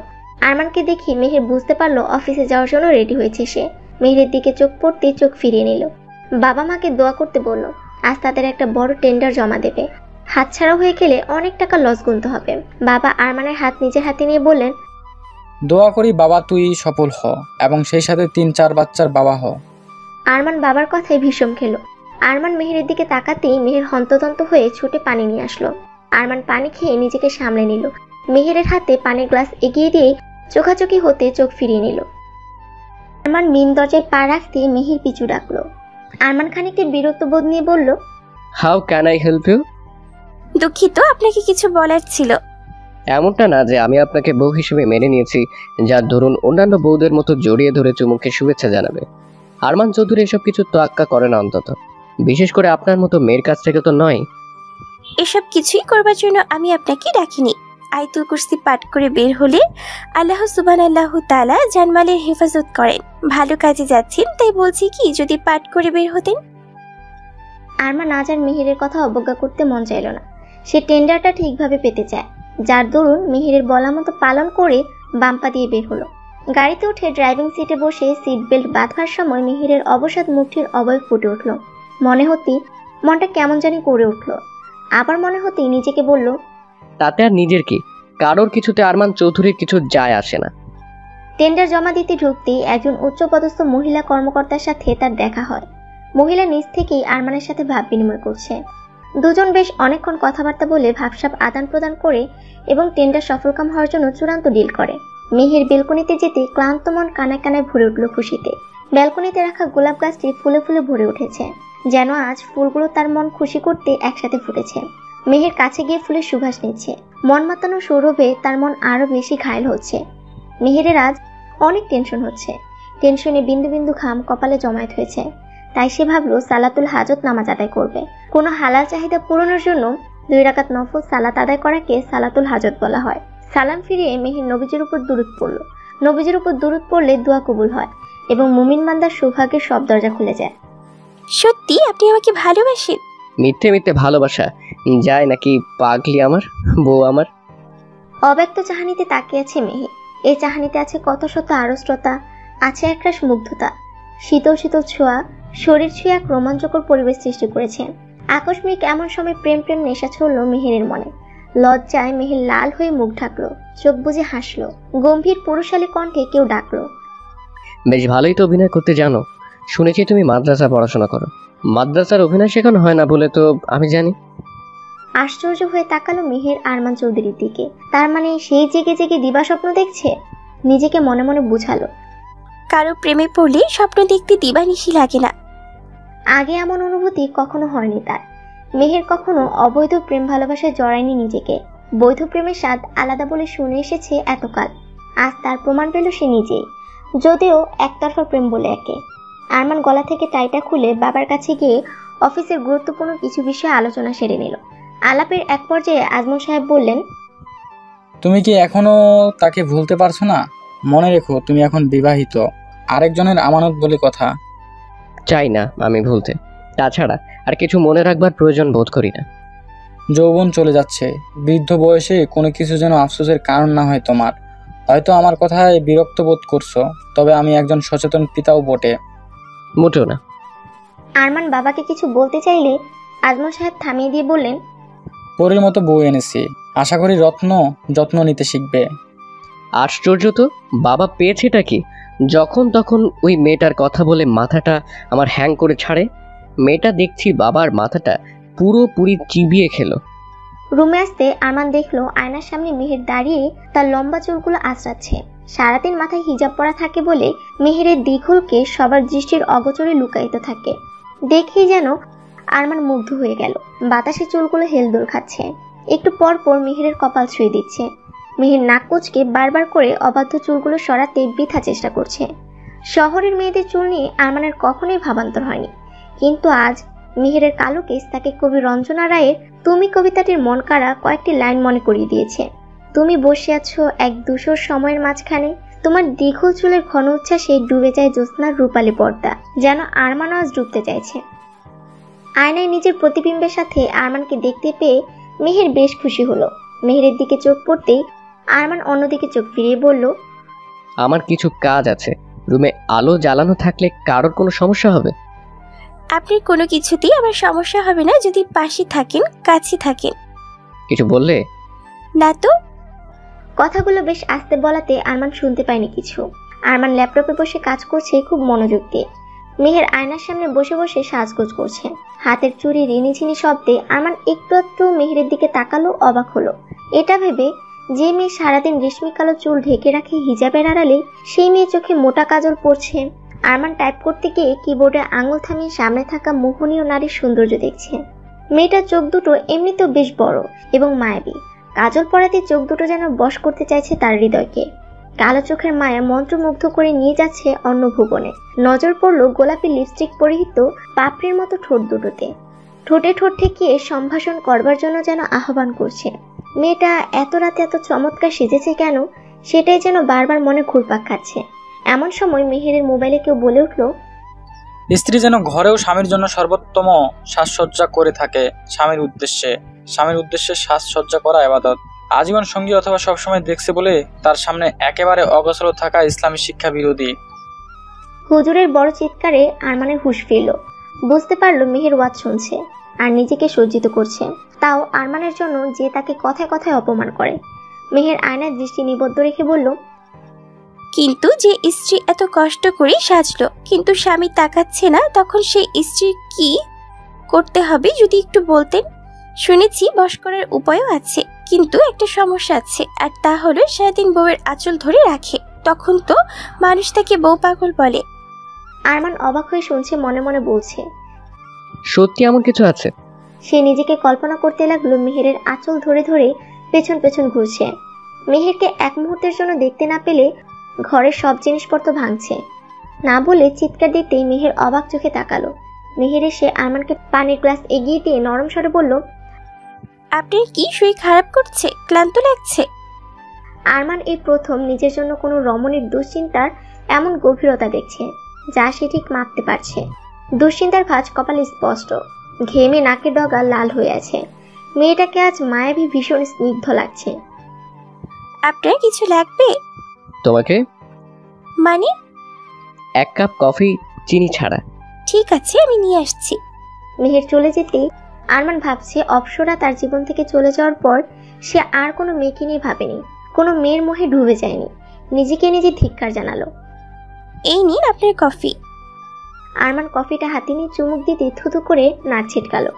আরমানকে দেখি মেহের বুঝতে পারলো অফিসে যাওয়ার জন্য রেডি হয়েছে সে। মেহেরের দিকে চোখ পড়তেই চোখ ফিরিয়ে নিল। বাবা মাকে দোয়া করতে বলল, আজ তাদের একটা বড় টেন্ডার জমা দেবে, হাতছাড়া হয়ে গেলে অনেক টাকা লস গুনতে হবে। বাবা আরমানের হাত নিজের হাতে নিয়ে বললেন, দোয়া করি বাবা তুই সফল হ এবং সেই সাথে 3-4 বাচ্চার বাবা হ। আরমান বাবার কথায় ভীষণ খেলো। আরমান মেহেরের দিকে তাকাতেই মেহের হন্তদন্ত হয়ে ছুটে পানি নিয়ে আসলো। আরমান পানি খেয়ে নিজেকে সামলে নিল। মেহেরের হাতে পানির গ্লাস এগিয়ে দিয়ে চোখাচোখি হতে চোখ ফিরিয়ে নিল। আরমান মিন দরজায় পা রাখতে মেহের পিছু ডাকলো। আরমান খানিকটা বিরক্ত বোধ নিয়ে বলল, how can I help you? দুঃখিত, আপনাকে কিছু বলার ছিল। এমনটা না যে আমি আপনাকে বউ হিসেবে মেনে নিয়েছি, যার ধরুন অন্যান্য বউদের মতো জড়িয়ে ধরে চুমুকে শুভেচ্ছা জানাবে। আরমান চৌধুরী এসব কিছু তোয়াক্কা করে না, অন্তত বিশেষ করে আপনার মতো মেয়ের কাছ থেকে তো নয়। এসব কিছুই করবার জন্য আমি আপনাকে ডাকিনি। আয়াতুল কুরসি পাঠ করে বের হলে আল্লাহ সুবহানাহু তাআলা জানমালের হেফাজত করেন। ভালো কাজে যাচ্ছেন, তাই বলছি কি যদি পাঠ করে বের হতেন। আরমান আজ আর মেহেরের কথা অবজ্ঞা করতে মন চাইল না। সে টেন্ডারটা ঠিকভাবে পেতে চায়, যার দরুন মেহেরের বলা মতো পালন করে বাম্পা দিয়ে বের হলো। গাড়িতে উঠে ড্রাইভিং সিটে বসে সিট বেল্ট বাঁধবার সময় মেহেরের অবসাদ মুখটির অবয়ব ফুটে উঠল। মনে হতেই মনটা কেমন জানি করে উঠল। আবার মনে হতেই নিজেকে বলল, তাতে আর নিজের কি, কারোর কিছুতে আরমান চৌধুরীর কিছু যায় আসে না। টেন্ডার জমা দিতে ঢুকতেই একজন উচ্চপদস্থ মহিলা কর্মকর্তার সাথে তার দেখা হয়। মহিলা নিজ থেকেই আরমানের সাথে ভাব বিনিময় করছে। দুজন বেশ অনেকক্ষণ কথাবার্তা বলে ভাবসাব আদান প্রদান করে এবং টেন্ডার সফলকাম হওয়ার জন্য চূড়ান্ত ডিল করে। মেহের বেলকনিতে যেতে ক্লান্ত মন কানায় কানায় ভরে উঠল খুশিতে। ব্যালকনিতে রাখা গোলাপ গাছটি ফুলে ফুলে ভরে উঠেছে, যেন আজ ফুলগুলো তার মন খুশি করতে একসাথে ফুটেছে। মেহের কাছে গিয়ে ফুলের সুবাস নিচ্ছে। মন মাতানো সৌরভে তার মন আরো বেশি ঘায়ল হচ্ছে। মেহেরের আজ অনেক টেনশন হচ্ছে। টেনশনে বিন্দু বিন্দু ঘাম কপালে জমায়েত হয়েছে। তাই সে ভাবলো সালাতুল হাজত নামাজ আদায় করবে। কোনো হালাল চাহিদা পূরণের জন্য 2 রাকাত নফল সালাত আদায় করাকে সালাতুল হাজত বলা হয়। সালাম ফিরিয়ে মেহের নবীজির উপর দুরূদ পড়ল। নবীজির উপর দুরূদ পড়লে দোয়া কবুল হয় এবং মুমিন বান্দার সৌভাগ্যের সব দরজা খুলে যায়। সত্যি আপনি আমাকে ভালোবাসেন? মিথ্যে মিথ্যে ভালোবাসা যায় নাকি পাগলি আমার বউ আমার? অব্যক্ত চাহানিতে তাকিয়ে আছে মেহের। এই চাহানিতে আছে কত শত আড়ষ্টতা, আছে একরাশ মুগ্ধতা, শীতল শীতল ছোঁয়া, শরীর ছুঁয়ে এক রোমাঞ্চকর পরিবেশ সৃষ্টি করেছে। আকস্মিক এমন সময় প্রেম প্রেম নেশা ছড়ল মেহেরের মনে। লজ্জায় মেহের লাল হয়ে মুখ ঢাকলো, চোখ বুজে হাসলো। গম্ভীর পুরুষালী কণ্ঠে কেউ ডাকলো, বেশ ভালোই তো অভিনয় করতে জানো। শুনেছি তুমি মাদ্রাসা পড়াশোনা করো। মাদ্রাসার অভিনয় শেখানো হয় না বলে তো আমি জানি। আশ্চর্য হয়ে তাকালো মেহের আরমান চৌধুরীর দিকে। তার মানে সেই জেগে জেগে দিবা স্বপ্ন দেখছে। নিজেকে মনে মনে বুঝালো, কারো প্রেমে পড়লে স্বপ্ন দেখতে দিবানিশি লাগে না। আগে এমন অনুভূতি কখনো হয়নি তার। মেহের কখনো অবৈধ প্রেম ভালোবাসায় জড়ায়নি নিজেকে। বৈধ প্রেমের স্বাদ আলাদা বলে শুনে এসেছে এতকাল। আজ তার প্রমাণ পেল সে নিজেই, যদিও একতরফা প্রেম বলে একে। আরমান গলা থেকে টাইটা খুলে বাবার কাছে গিয়ে অফিসের গুরুত্বপূর্ণ কিছু বিষয়ে আলোচনা সেরে নিল। আলাপের এক পর্যায়ে আজমল সাহেব বললেন, তুমি কি এখনো তাকে ভুলতে পারছো না? মনে রেখো তুমি এখন বিবাহিত, আরেকজনের আমানত বলে কথা। চাই না আমি ভুলতে, তাছাড়া আর কিছু মনে রাখবার প্রয়োজন বোধ করি না। যৌবন চলে যাচ্ছে, বৃদ্ধ বয়সে কোনো কিছু যেন আফসোসের কারণ না হয় তোমার। হয়তো আমার কথায় বিরক্ত বোধ করছো, তবে আমি একজন সচেতন পিতাও বটে। মোটেও না। আরমান বাবাকে কিছু বলতে চাইলে আজমল সাহেব থামিয়ে দিয়ে বললেন, পরীর মতো বউ এনেছি, আশা করি যত্ন নিতে শিখবে। আশ্চর্য তো, বাবা পেয়েছেটা কি? যখন তখন ওই মেয়েটার কথা বলে মাথাটা আমার হ্যাং করে ছাড়ে। মেয়েটা দেখছি বাবার মাথাটা পুরোপুরি চিবিয়ে খেলো। রুমে আসতে আরমান দেখলো আয়নার সামনে মেহের দাঁড়িয়ে তার লম্বা চুলগুলো আঁচড়াচ্ছে। সারাদিন মাথায় হিজাব পরা থাকে বলে মেহেরের দীঘলকে সবার দৃষ্টির অগোচরে লুকায়িত থাকে। দেখেই যেন আরমান মুগ্ধ হয়ে গেল। বাতাসে চুলগুলো হেলদোল খাচ্ছে। একটু পর পর মেহেরের কপাল ছুঁয়ে দিচ্ছে। মেহের নাক কুচকে বারবার করে অবাধ্য চুলগুলো সরাতে বৃথা চেষ্টা করছে। শহরের মেয়েদের চুল নিয়ে আরমানের কখনোই ভাবান্তর হয়নি, কিন্তু আজ মিহিরের কালো কেস তাকে কবি রঞ্জনা রায়ের তুমি কবিতাটির মন কাড়া কয়েকটি লাইন মনে করিয়ে দিয়েছে। তুমি বসে আছো এক ধূসর সময়ের মাঝখানে, তোমার দীর্ঘ চুলের ঘন উচ্ছ্বাসে ডুবে যায় জ্যোৎস্নার রূপালী পর্দা, যেন আরমানও আজ ডুবতে চাইছে। আয়নায় নিজের প্রতিবিম্বের সাথে আরমানকে দেখতে পেয়ে মিহির বেশ খুশি হলো। মিহিরের দিকে চোখ পড়তেই আরমান অন্যদিকে চোখ ফিরিয়ে বলল, আমার কিছু কাজ আছে, রুমে আলো জ্বালানো থাকলে কারোর কোনো সমস্যা হবে? আপনার কোনো কিছুতেই আমার সমস্যা হবে না যদি পাশে থাকেন, কাছে থাকেন। কিছু বললে? না তো। কথাগুলো বেশ আস্তে বলাতে আরমান শুনতে পায়নি কিছু। আরমান ল্যাপটপে বসে কাজ করছে খুব মনোযোগ দিয়ে। মেহের আয়নার সামনে বসে বসে সাজগোজ করছে। হাতের চুড়ি রিনিঝিনি শব্দে আরমান একটু একটু মেহেরের দিকে তাকালো, অবাক হলো। এটা ভেবে যে মেয়ে সারাদিন রেশমি কালো চুল ঢেকে রাখে হিজাবের আড়ালে, সেই মেয়ে চোখে মোটা কাজল পড়ছে। আরমান টাইপ করতে গিয়ে কিবোর্ডে আঙুল থামিয়ে সামনে থাকা মোহনীয় নারীর সৌন্দর্য দেখছে। মেয়েটার চোখ দুটো এমনিতেও বেশ বড় এবং মায়াবী। কাজল পরাতে চোখ দুটো যেন বশ করতে চাইছে তার হৃদয়কে। কালো চোখের মায়া মন্ত্রমুগ্ধ করে নিয়ে যাচ্ছে অন্য ভুবনে। নজর পড়ল গোলাপি লিপস্টিক পরিহিত পাপড়ির মতো ঠোঁট দুটোতে। ঠোঁটে ঠোঁট ঠেকিয়ে সম্ভাষণ করবার জন্য যেন আহ্বান করছে। মেয়েটা এত রাতে এত চমৎকার সেজেছে কেন, সেটাই যেন বারবার মনে ঘুরপাক খাচ্ছে। এমন সময় মেহেরের মোবাইলে কেউ বলে উঠল, স্ত্রী যেন ঘরেও স্বামীর জন্য সর্বোত্তম সাজসজ্জা করে থাকে। স্বামীর উদ্দেশ্যে সাজসজ্জা করা ইবাদত। আজীবন সঙ্গী অথবা সবসময় দেখছে বলে তার সামনে একেবারে অগোছল থাকা ইসলামী শিক্ষা বিরোধী। হুজুরের বড় চিৎকারে আরমানের হুঁশ ফিরল। বুঝতে পারলো মেহের ওয়াজ শুনছে আর নিজেকে সজ্জিত করছে, তাও আরমানের জন্য যে তাকে কথায় কথায় অপমান করে। মেহের আয়নার দৃষ্টি নিবদ্ধ রেখে বলল, কিন্তু যে স্ত্রী এত কষ্ট করে সাজলো কিন্তু স্বামী তাকাচ্ছে না, তখন সেই স্ত্রী কি করতে হবে যদি একটু বলতেন? শুনেছি বশ করার উপায়ও আছে, কিন্তু একটা সমস্যা আছে, আর তা হলো সারাদিন বউয়ের আঁচল ধরে রাখে। তখন তো মানুষ তাকে বউ পাগল বলে। আরমান অবাক হয়ে শুনছে, মনে মনে বলছে, সত্যি এমন কিছু আছে? সে নিজেকে কল্পনা করতে লাগলো মেহেরের আঁচল ধরে ধরে পেছন পেছন ঘুরছে। মেহেরকে এক মুহূর্তের জন্য দেখতে না পেলে ঘরের সব জিনিসপত্র ভাঙছে। না বলে চিৎকার দিতেই মেহের অবাক চোখে তাকালো। মেহের এসে আরমানকে পানির গ্লাস এগিয়ে দিয়ে নরম স্বরে বলল, আপনার কি শরীর খারাপ করছে? ক্লান্ত লাগছে? আরমান এই প্রথম নিজের জন্য কোনো রমণীর দুশ্চিন্তার এমন গভীরতা দেখছে, যা সে ঠিক মাপতে পারছে। দুশ্চিন্তার ভাঁজ কপালে স্পষ্ট। ঘেমে নাকের ডগা লাল হয়ে আছে। মেয়েটাকে আজ মায়াবী ভীষণ স্নিগ্ধ লাগছে। আপনার কিছু লাগবে? তোমাকে? মানে? 1 কাপ কফি, চিনি ছাড়া। ঠিক আছে, আমি নিয়ে আসছি। মেহের চলে যেতেই আরমান ভাবছে, অপসরা তার জীবন থেকে চলে যাওয়ার পর সে আর কোনো মেয়েকে নিয়ে ভাবেনি, কোনো মেয়ের মোহে ডুবে যায়নি। নিজেকে নিজে ধিক্কার জানালো। এই নিন আপনার কফি। আরমান কফিটা হাতে নিয়ে চুমুক দিতে থুথু করে নাক ছিটকালো।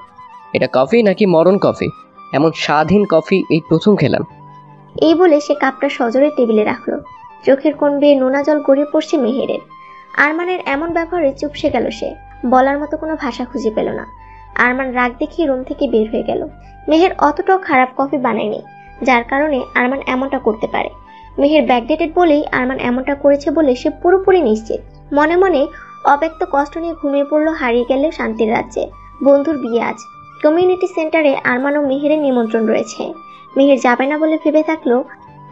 এটা কফি নাকি মরণ কফি? এমন স্বাধীন কফি এই প্রথম খেলাম। এই বলে সে কাপটা সজোরে টেবিলে রাখলো। চোখের কোণ বেয়ে নোনা জল গড়িয়ে পড়ছে মেহেরের। আরমানের এমন ব্যবহারে চুপসে গেল সে, বলার মতো কোনো ভাষা খুঁজে পেল না। আরমান রাগ দেখিয়ে রুম থেকে বের হয়ে গেল। মেহের অতটাও খারাপ কফি বানায়নি, যার কারণে আরমান এমনটা করতে পারে। মেহের ব্যাকডেটেড বলেই আরমান এমনটা করেছে বলে সে পুরোপুরি নিশ্চিত। মনে মনে অব্যক্ত কষ্ট নিয়ে ঘুমিয়ে পড়লো হারিয়ে গেল শান্তির রাজ্যে। বন্ধুর বিয়ে আজ। কমিউনিটি সেন্টারে আরমান ও মেহেরের নিমন্ত্রণ রয়েছে। মেহের যাবে না বলে ভেবে থাকলো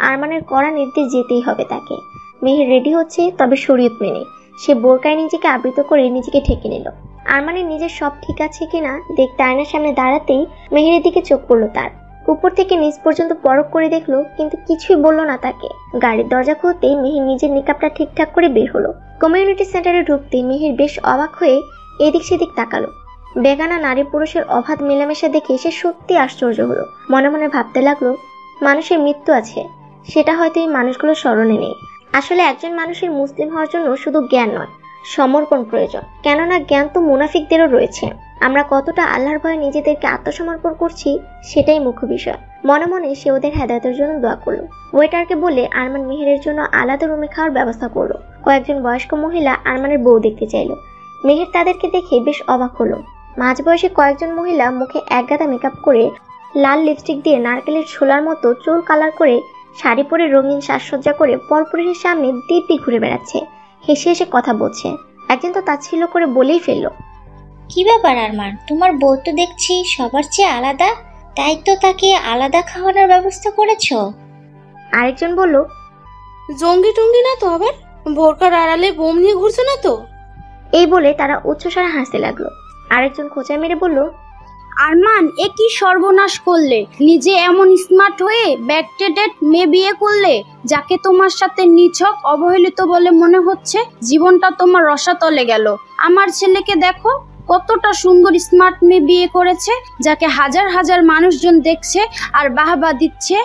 আরমানের কড়া নির্দেশ যেতেই হবে তাকে। মেহের রেডি হচ্ছে, তবে শরীয়ত মেনে। সে বোরকায় নিজেকে আবৃত করে নিজেকে ঢেকে নিল। আরমানের নিজের সব ঠিক আছে কিনা দেখতে আয়নার সামনে দাঁড়াতেই মেহেরের দিকে চোখ পড়লো তার। উপর থেকে নিচ পর্যন্ত পরখ করে দেখলো, কিন্তু কিছুই বললো না তাকে। গাড়ির দরজা খুলতেই মেহের নিজের নিকাপটা ঠিকঠাক করে বের হলো। কমিউনিটি সেন্টারে ঢুকতেই মেহের বেশ অবাক হয়ে এদিক সেদিক তাকালো। বেগানা নারী পুরুষের অবাধ মেলামেশা দেখে সে সত্যি আশ্চর্য হলো। মনে মনে ভাবতে লাগলো, মানুষের মৃত্যু আছে, সেটা হয়তো এই মানুষগুলোর স্মরণে নেই। আসলে একজন মানুষের মুসলিম হওয়ার জন্য শুধু জ্ঞান নয়, সমর্পণ প্রয়োজন। কেননা জ্ঞান তো মুনাফিকদেরও রয়েছে। আমরা কতটা আল্লাহর ভয়ে নিজেদেরকে আত্মসমর্পণ করছি সেটাই মুখ্য বিষয়। মনে মনে সে ওদের হেদায়েতের জন্য দোয়া করলো। ওয়েটারকে বলে আরমান মেহেরের জন্য আলাদা রুমে খাওয়ার ব্যবস্থা করলো। কয়েকজন বয়স্ক মহিলা আরমানের বউ দেখতে চাইলো। মেহের তাদেরকে দেখে বেশ অবাক হলো। মাঝবয়সী কয়েকজন মহিলা মুখে একগাদা মেকআপ করে, লাল লিপস্টিক দিয়ে নারকেলের ছোলার মতো চুল কালার করে, শাড়ি পরে রঙিন সাজসজ্জা করে পরপুরুষের সামনে দিব্যি ঘুরে বেড়াচ্ছে। হেসে হেসে কথা বলছে। একজন তো তাচ্ছিল্য করে বলেই ফেললো, কি ব্যাপার আরমান, তোমার বউ তো দেখছি সবার চেয়ে আলাদা, তাই তো তাকে আলাদা খাওয়ানোর ব্যবস্থা করেছো? আরেকজন বলল, জঙ্গি টঙ্গি না তো আবার? বোরকার আড়ালে বোম নিয়ে ঘুরছে না তো? এই বলে তারা উচ্চস্বরে হাসতে লাগলো। আরেকজন খোঁচা মেরে বলল, আরমান, এ কি সর্বনাশ করলে? নিজে এমন স্মার্ট হয়ে ব্যাকডেটেড মেয়ে বিয়ে করলে, যাকে তোমার সাথে নিছক অবহেলিত বলে মনে হচ্ছে। জীবনটা তোমার রসাতলে গেল। আমার ছেলেকে দেখো, কতটা সুন্দর স্মার্ট মেয়ে বিয়ে করেছে, যাকে হাজার হাজার মানুষজন দেখছে আর বাহবা দিচ্ছে।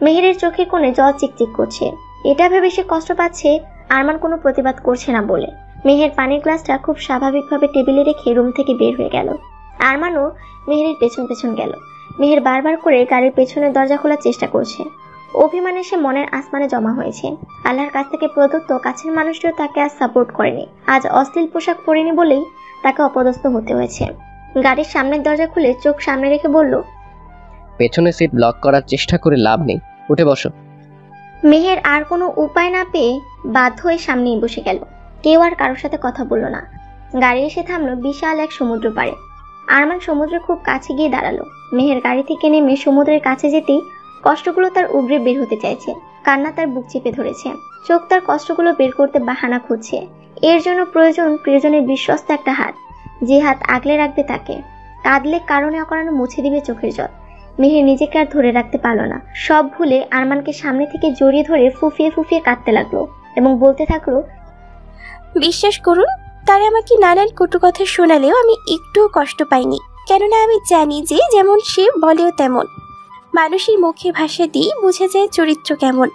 মেহেরের চোখের কোণে জল চিকচিক করছে। এটা ভেবে সে কষ্ট পাচ্ছে আরমান কোনো প্রতিবাদ করছে না বলে। মেহের পানির গ্লাসটা খুব স্বাভাবিকভাবে টেবিলে রেখে রুম থেকে বের হয়ে গেল। আরমানও মেহেরের পেছন পেছন গেল। মেহের বারবার করে গাড়ির পেছনের দরজা খোলার চেষ্টা করছে। অভিমানে সে মনের আসমানে জমা হয়েছে। আল্লাহর কাছ থেকে প্রদত্ত কাছের মানুষটিও তাকে আজ সাপোর্ট করেনি। আজ অশ্লীল পোশাক পরেনি বলেই তাকে অপদস্থ হতে হয়েছে। গাড়ির সামনের দরজা খুলে চোখ সামনে রেখে বলল, পেছনে সিট ব্লক করার চেষ্টা করে লাভ নেই, উঠে বসো। মেহের আর কোনো উপায় না পেয়ে বাধ্য হয়ে সামনেই বসে গেল। কেউ আর কারোর সাথে কথা বলল না। গাড়ি এসে থামলো বিশাল এক সমুদ্র পাড়ে। আরমান সমুদ্রের খুব কাছে গিয়ে দাঁড়ালো। মেহের গাড়ি থেকে নেমে সমুদ্রের কাছে যেতেই কষ্টগুলো তার উগরে বের হতে চাইছে। কান্না তার বুক চেপে ধরেছে। চোখ তার কষ্টগুলো বের করতে বাহানা খুঁজছে। এর জন্য প্রয়োজন প্রিয়জনের বিশ্বস্ত একটা হাত, যে হাত আগলে রাখবে তাকে। কাঁদলে কারণে অকারণে মুছে দিবে চোখের জল। মেহের নিজেকে আর ধরে রাখতে পারল না। সব ভুলে আরমানকে সামনে থেকে জড়িয়ে ধরে ফুফিয়ে ফুফিয়ে কাঁদতে লাগলো এবং বলতে থাকলো, বিশ্বাস করুন, তারা আমাকে নানান কটু কথা শোনালেও আমি একটুও কষ্ট পাইনি। কেননা আমি জানি যে যেমন সে বলেও তেমন। মানুষের মুখে ভাষা দিয়ে বোঝা যায় চরিত্র কেমন।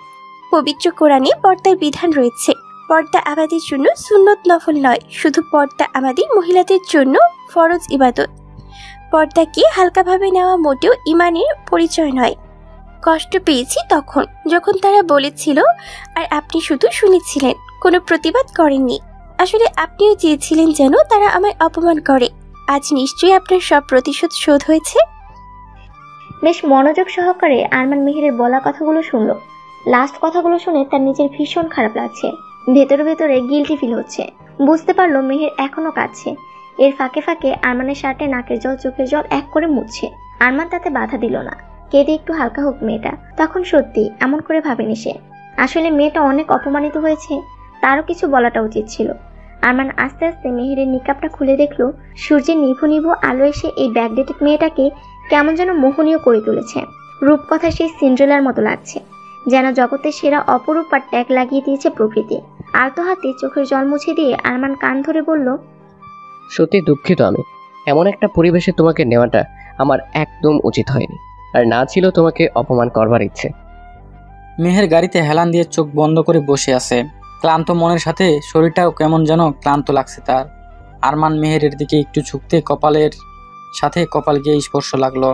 পবিত্র কোরআনে পর্দার বিধান রয়েছে। পর্দা আমাদের জন্য সুন্নত নফল নয়, শুধু পর্দা আমাদের মহিলাদের জন্য ফরজ ইবাদত। পর্দাকে হালকাভাবে নেওয়া মোটেও ইমানের পরিচয় নয়। কষ্ট পেয়েছি তখন যখন তারা বলেছিল, আর আপনি শুধু শুনেছিলেন, কোনো প্রতিবাদ করেননি। আসলে আপনিও চেয়েছিলেন যেন তারা আমায় অপমান করে। আজ নিশ্চয়ই আপনার সব প্রতিশোধ শোধ হয়েছে। বেশ মনোযোগ সহকারে আরমান মেহেরের বলা কথাগুলো শুনলো। লাস্ট কথাগুলো শুনে তার নিজের ভীষণ খারাপ লাগছে। ভেতরে ভেতরে গিল্টি ফিল হচ্ছে। বুঝতে পারলো মেহের এখনো কাঁদছে। এর ফাঁকে ফাঁকে আরমানের শার্টে নাকের জল চোখের জল এক করে মুছছে। আরমান তাতে বাধা দিল না। কেঁদে একটু হালকা হোক মেয়েটা। তখন সত্যি এমন করে ভাবেনি সে। আসলে মেয়েটা অনেক অপমানিত হয়েছে, তারও কিছু বলাটা উচিত ছিল। আরমান আস্তে আস্তে মেহেরের নিকাবটা খুলে দেখলো সূর্যের নিভু নিভু আলো এসে এই ব্যাকডেটেড মেয়েটাকে কেমন যেন মোহনীয় করে তুলেছে। রূপকথা সেই সিন্ড্রেলার মতো লাগছে, যেন জগতের সেরা অপরূপ আর ট্যাগ লাগিয়ে দিয়েছে প্রকৃতি। আলতো হাতে চোখের জল মুছে দিয়ে আরমান কান ধরে বলল, সত্যি দুঃখিত আমি। এমন একটা পরিবেশে তোমাকে নেওয়াটা আমার একদম উচিত হয়নি, আর না ছিল তোমাকে অপমান করবার ইচ্ছে। মেহের গাড়িতে হেলান দিয়ে চোখ বন্ধ করে বসে আছে। ক্লান্ত মনের সাথে শরীরটাও কেমন যেন ক্লান্ত লাগছে তার। আরমান মেহেরের দিকে একটু ঝুঁকতে কপালের সাথে কপাল গিয়ে স্পর্শ লাগলো।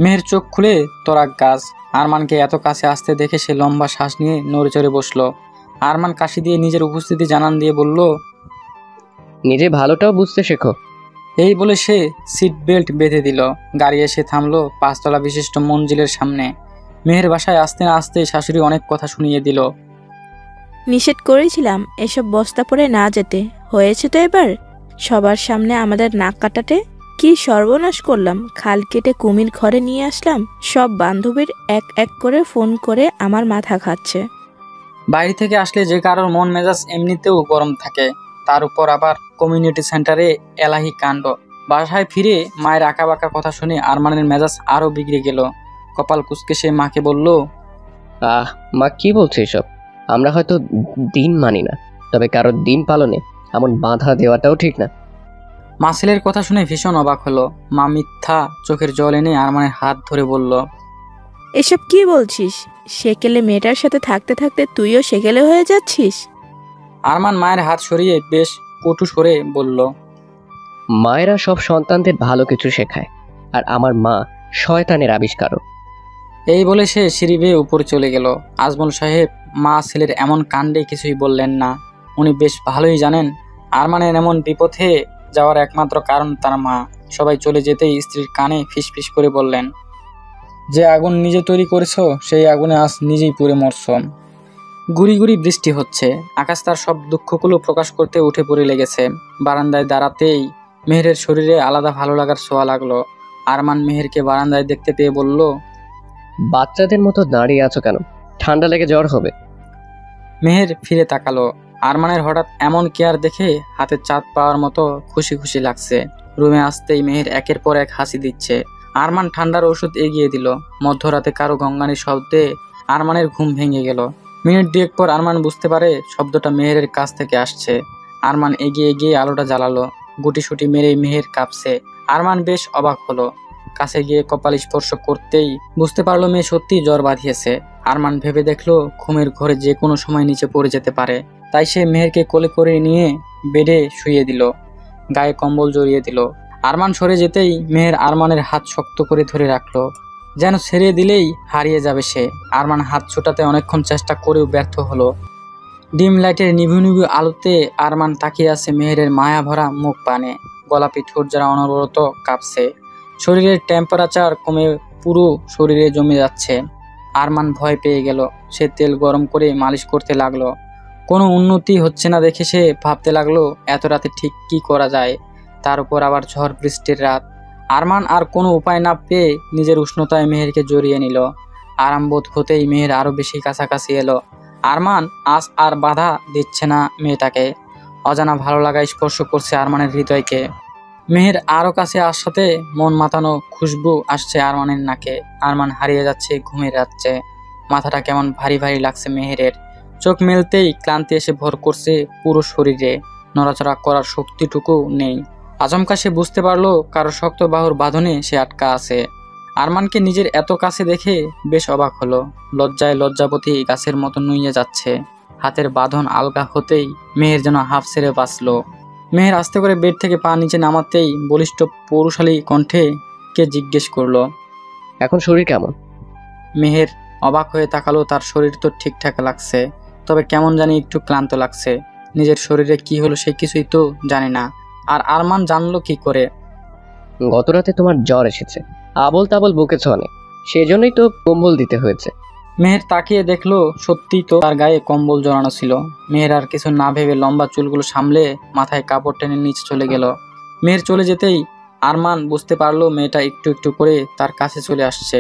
মেহের চোখ খুলে তরাক গাছ। আরমানকে এত কাছে আসতে দেখে সে লম্বা শ্বাস নিয়ে নড়ে চড়ে বসলো। আরমান কাশি দিয়ে নিজের উপস্থিতি জানান দিয়ে বলল, নিজে ভালোটাও বুঝতে শেখো। এই বলে সে সিট বেল্ট বেঁধে দিল। গাড়ি এসে থামলো 5 তলা বিশিষ্ট মঞ্জিলের সামনে। মেহের বাসায় আসতে না আসতে শাশুড়ি অনেক কথা শুনিয়ে দিল। নিষেধ করেছিলাম এসব বস্তা পরে না যেতে, হয়েছে তো এবার সবার সামনে আমাদের নাক কাটাতে। কি সর্বনাশ করলাম, খাল কেটে কুমির ঘরে নিয়ে আসলাম। সব বান্ধবীর এক এক করে ফোন করে আমার মাথা খাচ্ছে। বাইরে থেকে আসলে যে কারোর মন মেজাজ এমনিতেও গরম থাকে, তার উপর আবার কমিউনিটি সেন্টারে এলাহি কাণ্ড। বাসায় ফিরে মায়ের আঁকাবাঁকা কথা শুনে আরমানের মেজাজ আরও বিগড়ে গেল। কপাল কুঁচকে সে মাকে বলল, মা কি বলছে এসব? আমরা হয়তো দিন মানি না, তবে কারোর দিন পালনে এমন বাধা দেওয়াটাও ঠিক না। মা ছেলের কথা শুনে ভীষণ অবাক হলো। মা মিথ্যা চোখের জল এনে আরমানের হাত ধরে বলল, এসব কি বলছিস? সেকেলে মেয়েটার সাথে থাকতে থাকতে তুইও সেকেলে হয়ে যাচ্ছিস। আরমান মায়ের হাত সরিয়ে বেশ কটু সরে বলল, মায়েরা সব সন্তানদের ভালো কিছু শেখায়, আর আমার মা শয়তানের আবিষ্কারও। এই বলে সে সিঁড়ি বেয়ে উপরে চলে গেল। আজমল সাহেব মা ছেলের এমন কাণ্ডে কিছুই বললেন না। উনি বেশ ভালোই জানেন আরমানের এমন বিপথে যাওয়ার একমাত্র কারণ তার মা। সবাই চলে যেতেই স্ত্রীর কানে ফিসফিস করে বললেন, যে আগুন নিজে তৈরি করেছ সেই আগুনে আজ নিজেই পুড়ে মরছ। গুড়ি গুড়ি বৃষ্টি হচ্ছে। আকাশ তার সব দুঃখগুলো প্রকাশ করতে উঠে পড়ে লেগেছে। বারান্দায় দাঁড়াতেই মেহেরের শরীরে আলাদা ভালো লাগার ছোঁয়া লাগলো। আরমান মেহেরকে বারান্দায় দেখতে পেয়ে বলল, বাচ্চাদের মতো দাঁড়িয়ে আছো কেন? ঠান্ডা লেগে জ্বর হবে। মেহের ফিরে তাকালো। আরমানের হঠাৎ এমন কেয়ার দেখে হাতে চাঁদ পাওয়ার মতো খুশি খুশি লাগছে। রুমে আসতেই মেহের একের পর এক হাসি দিচ্ছে। আরমান ঠান্ডার ওষুধ এগিয়ে দিল। মধ্যরাতে কারো গঙ্গানির শব্দে আরমানের ঘুম ভেঙে গেল। মিনিট দুয়েক পর আরমান বুঝতে পারে শব্দটা মেহেরের কাছ থেকে আসছে। আরমান এগিয়ে গিয়ে আলোটা জ্বালালো। গুটিসুটি মেরে মেহের কাঁপছে। আরমান বেশ অবাক হলো। কাছে গিয়ে কপাল স্পর্শ করতেই বুঝতে পারলো মেয়ে সত্যিই জ্বর বাঁধিয়েছে। আরমান ভেবে দেখলো ঘুমের ঘরে যে কোনো সময় নিচে পড়ে যেতে পারে। তাই সে মেহেরকে কোলে করে নিয়ে বেডে শুইয়ে দিল, গায়ে কম্বল জড়িয়ে দিল। আরমান সরে যেতেই মেহের আরমানের হাত শক্ত করে ধরে রাখলো, যেন ছেড়ে দিলেই হারিয়ে যাবে সে। আরমান হাত ছোটাতে অনেকক্ষণ চেষ্টা করেও ব্যর্থ হলো। ডিম লাইটের নিভু নিভু আলোতে আরমান তাকিয়ে আছে মেহেরের মায়া ভরা মুখ পানে। গোলাপি ঠোঁট যারা অনবরত কাঁপছে। শরীরের টেম্পারেচার কমে পুরো শরীরে জমে যাচ্ছে। আরমান ভয় পেয়ে গেল। সে তেল গরম করে মালিশ করতে লাগলো। কোনো উন্নতি হচ্ছে না দেখে সে ভাবতে লাগলো এত রাতে ঠিক কি করা যায়। তার উপর আবার ঝড় বৃষ্টির রাত। আরমান আর কোনো উপায় না পেয়ে নিজের উষ্ণতায় মেহেরকে জড়িয়ে নিল। আরাম বোধ হতেই মেহের আরো বেশি কাছাকাছি এলো। আরমান আজ আর বাধা দিচ্ছে না মেয়েটাকে। অজানা ভালো লাগা স্পর্শ করছে আরমানের হৃদয়কে। মেহের আরো কাছে আসাতে মন মাতানো খুশবু আসছে আরমানের নাকে। আরমান হারিয়ে যাচ্ছে ঘুমের রাজ্যে। মাথাটা কেমন ভারী ভারী লাগছে মেহেরের। চোখ মেলতেই ক্লান্তি এসে ভর করছে পুরো শরীরে। নড়াচড়া করার শক্তিটুকু নেই। আচমকা সে বুঝতে পারলো কারো শক্ত বাহুর বাঁধনে সে আটকা আছে। আরমানকে নিজের এত কাছে দেখে বেশ অবাক হলো। লজ্জায় লজ্জাবতী গাছের মতো নুইয়ে যাচ্ছে। হাতের বাঁধন আলগা হতেই মেহের যেন হাফ ছেড়ে বাঁচলো। মেহের আস্তে করে বেড থেকে পা নিচে নামাতেই বলিষ্ঠ পৌরুষালী কণ্ঠে কে জিজ্ঞেস করলো, এখন শরীর কেমন? মেহের অবাক হয়ে তাকালো। তার শরীর তো ঠিকঠাক লাগছে, তবে কেমন জানি একটু ক্লান্ত লাগছে। নিজের শরীরে কি হলো সে কিছুই তো জানে না। আর আরমান জানলো কি করে? গত রাতে তোমার জ্বর এসেছে, আবল তাবল বকেছ অনেক, সেজন্যই তো কম্বল দিতে হয়েছে। মেহের তাকিয়ে দেখলো সত্যিই তো তার গায়ে কম্বল জড়ানো ছিল। মেহের আর কিছু না ভেবে লম্বা চুলগুলো সামলে মাথায় কাপড় টেনে নিচে চলে গেল। মেহের চলে যেতেই আরমান বুঝতে পারলো মেয়েটা একটু একটু করে তার কাছে চলে আসছে।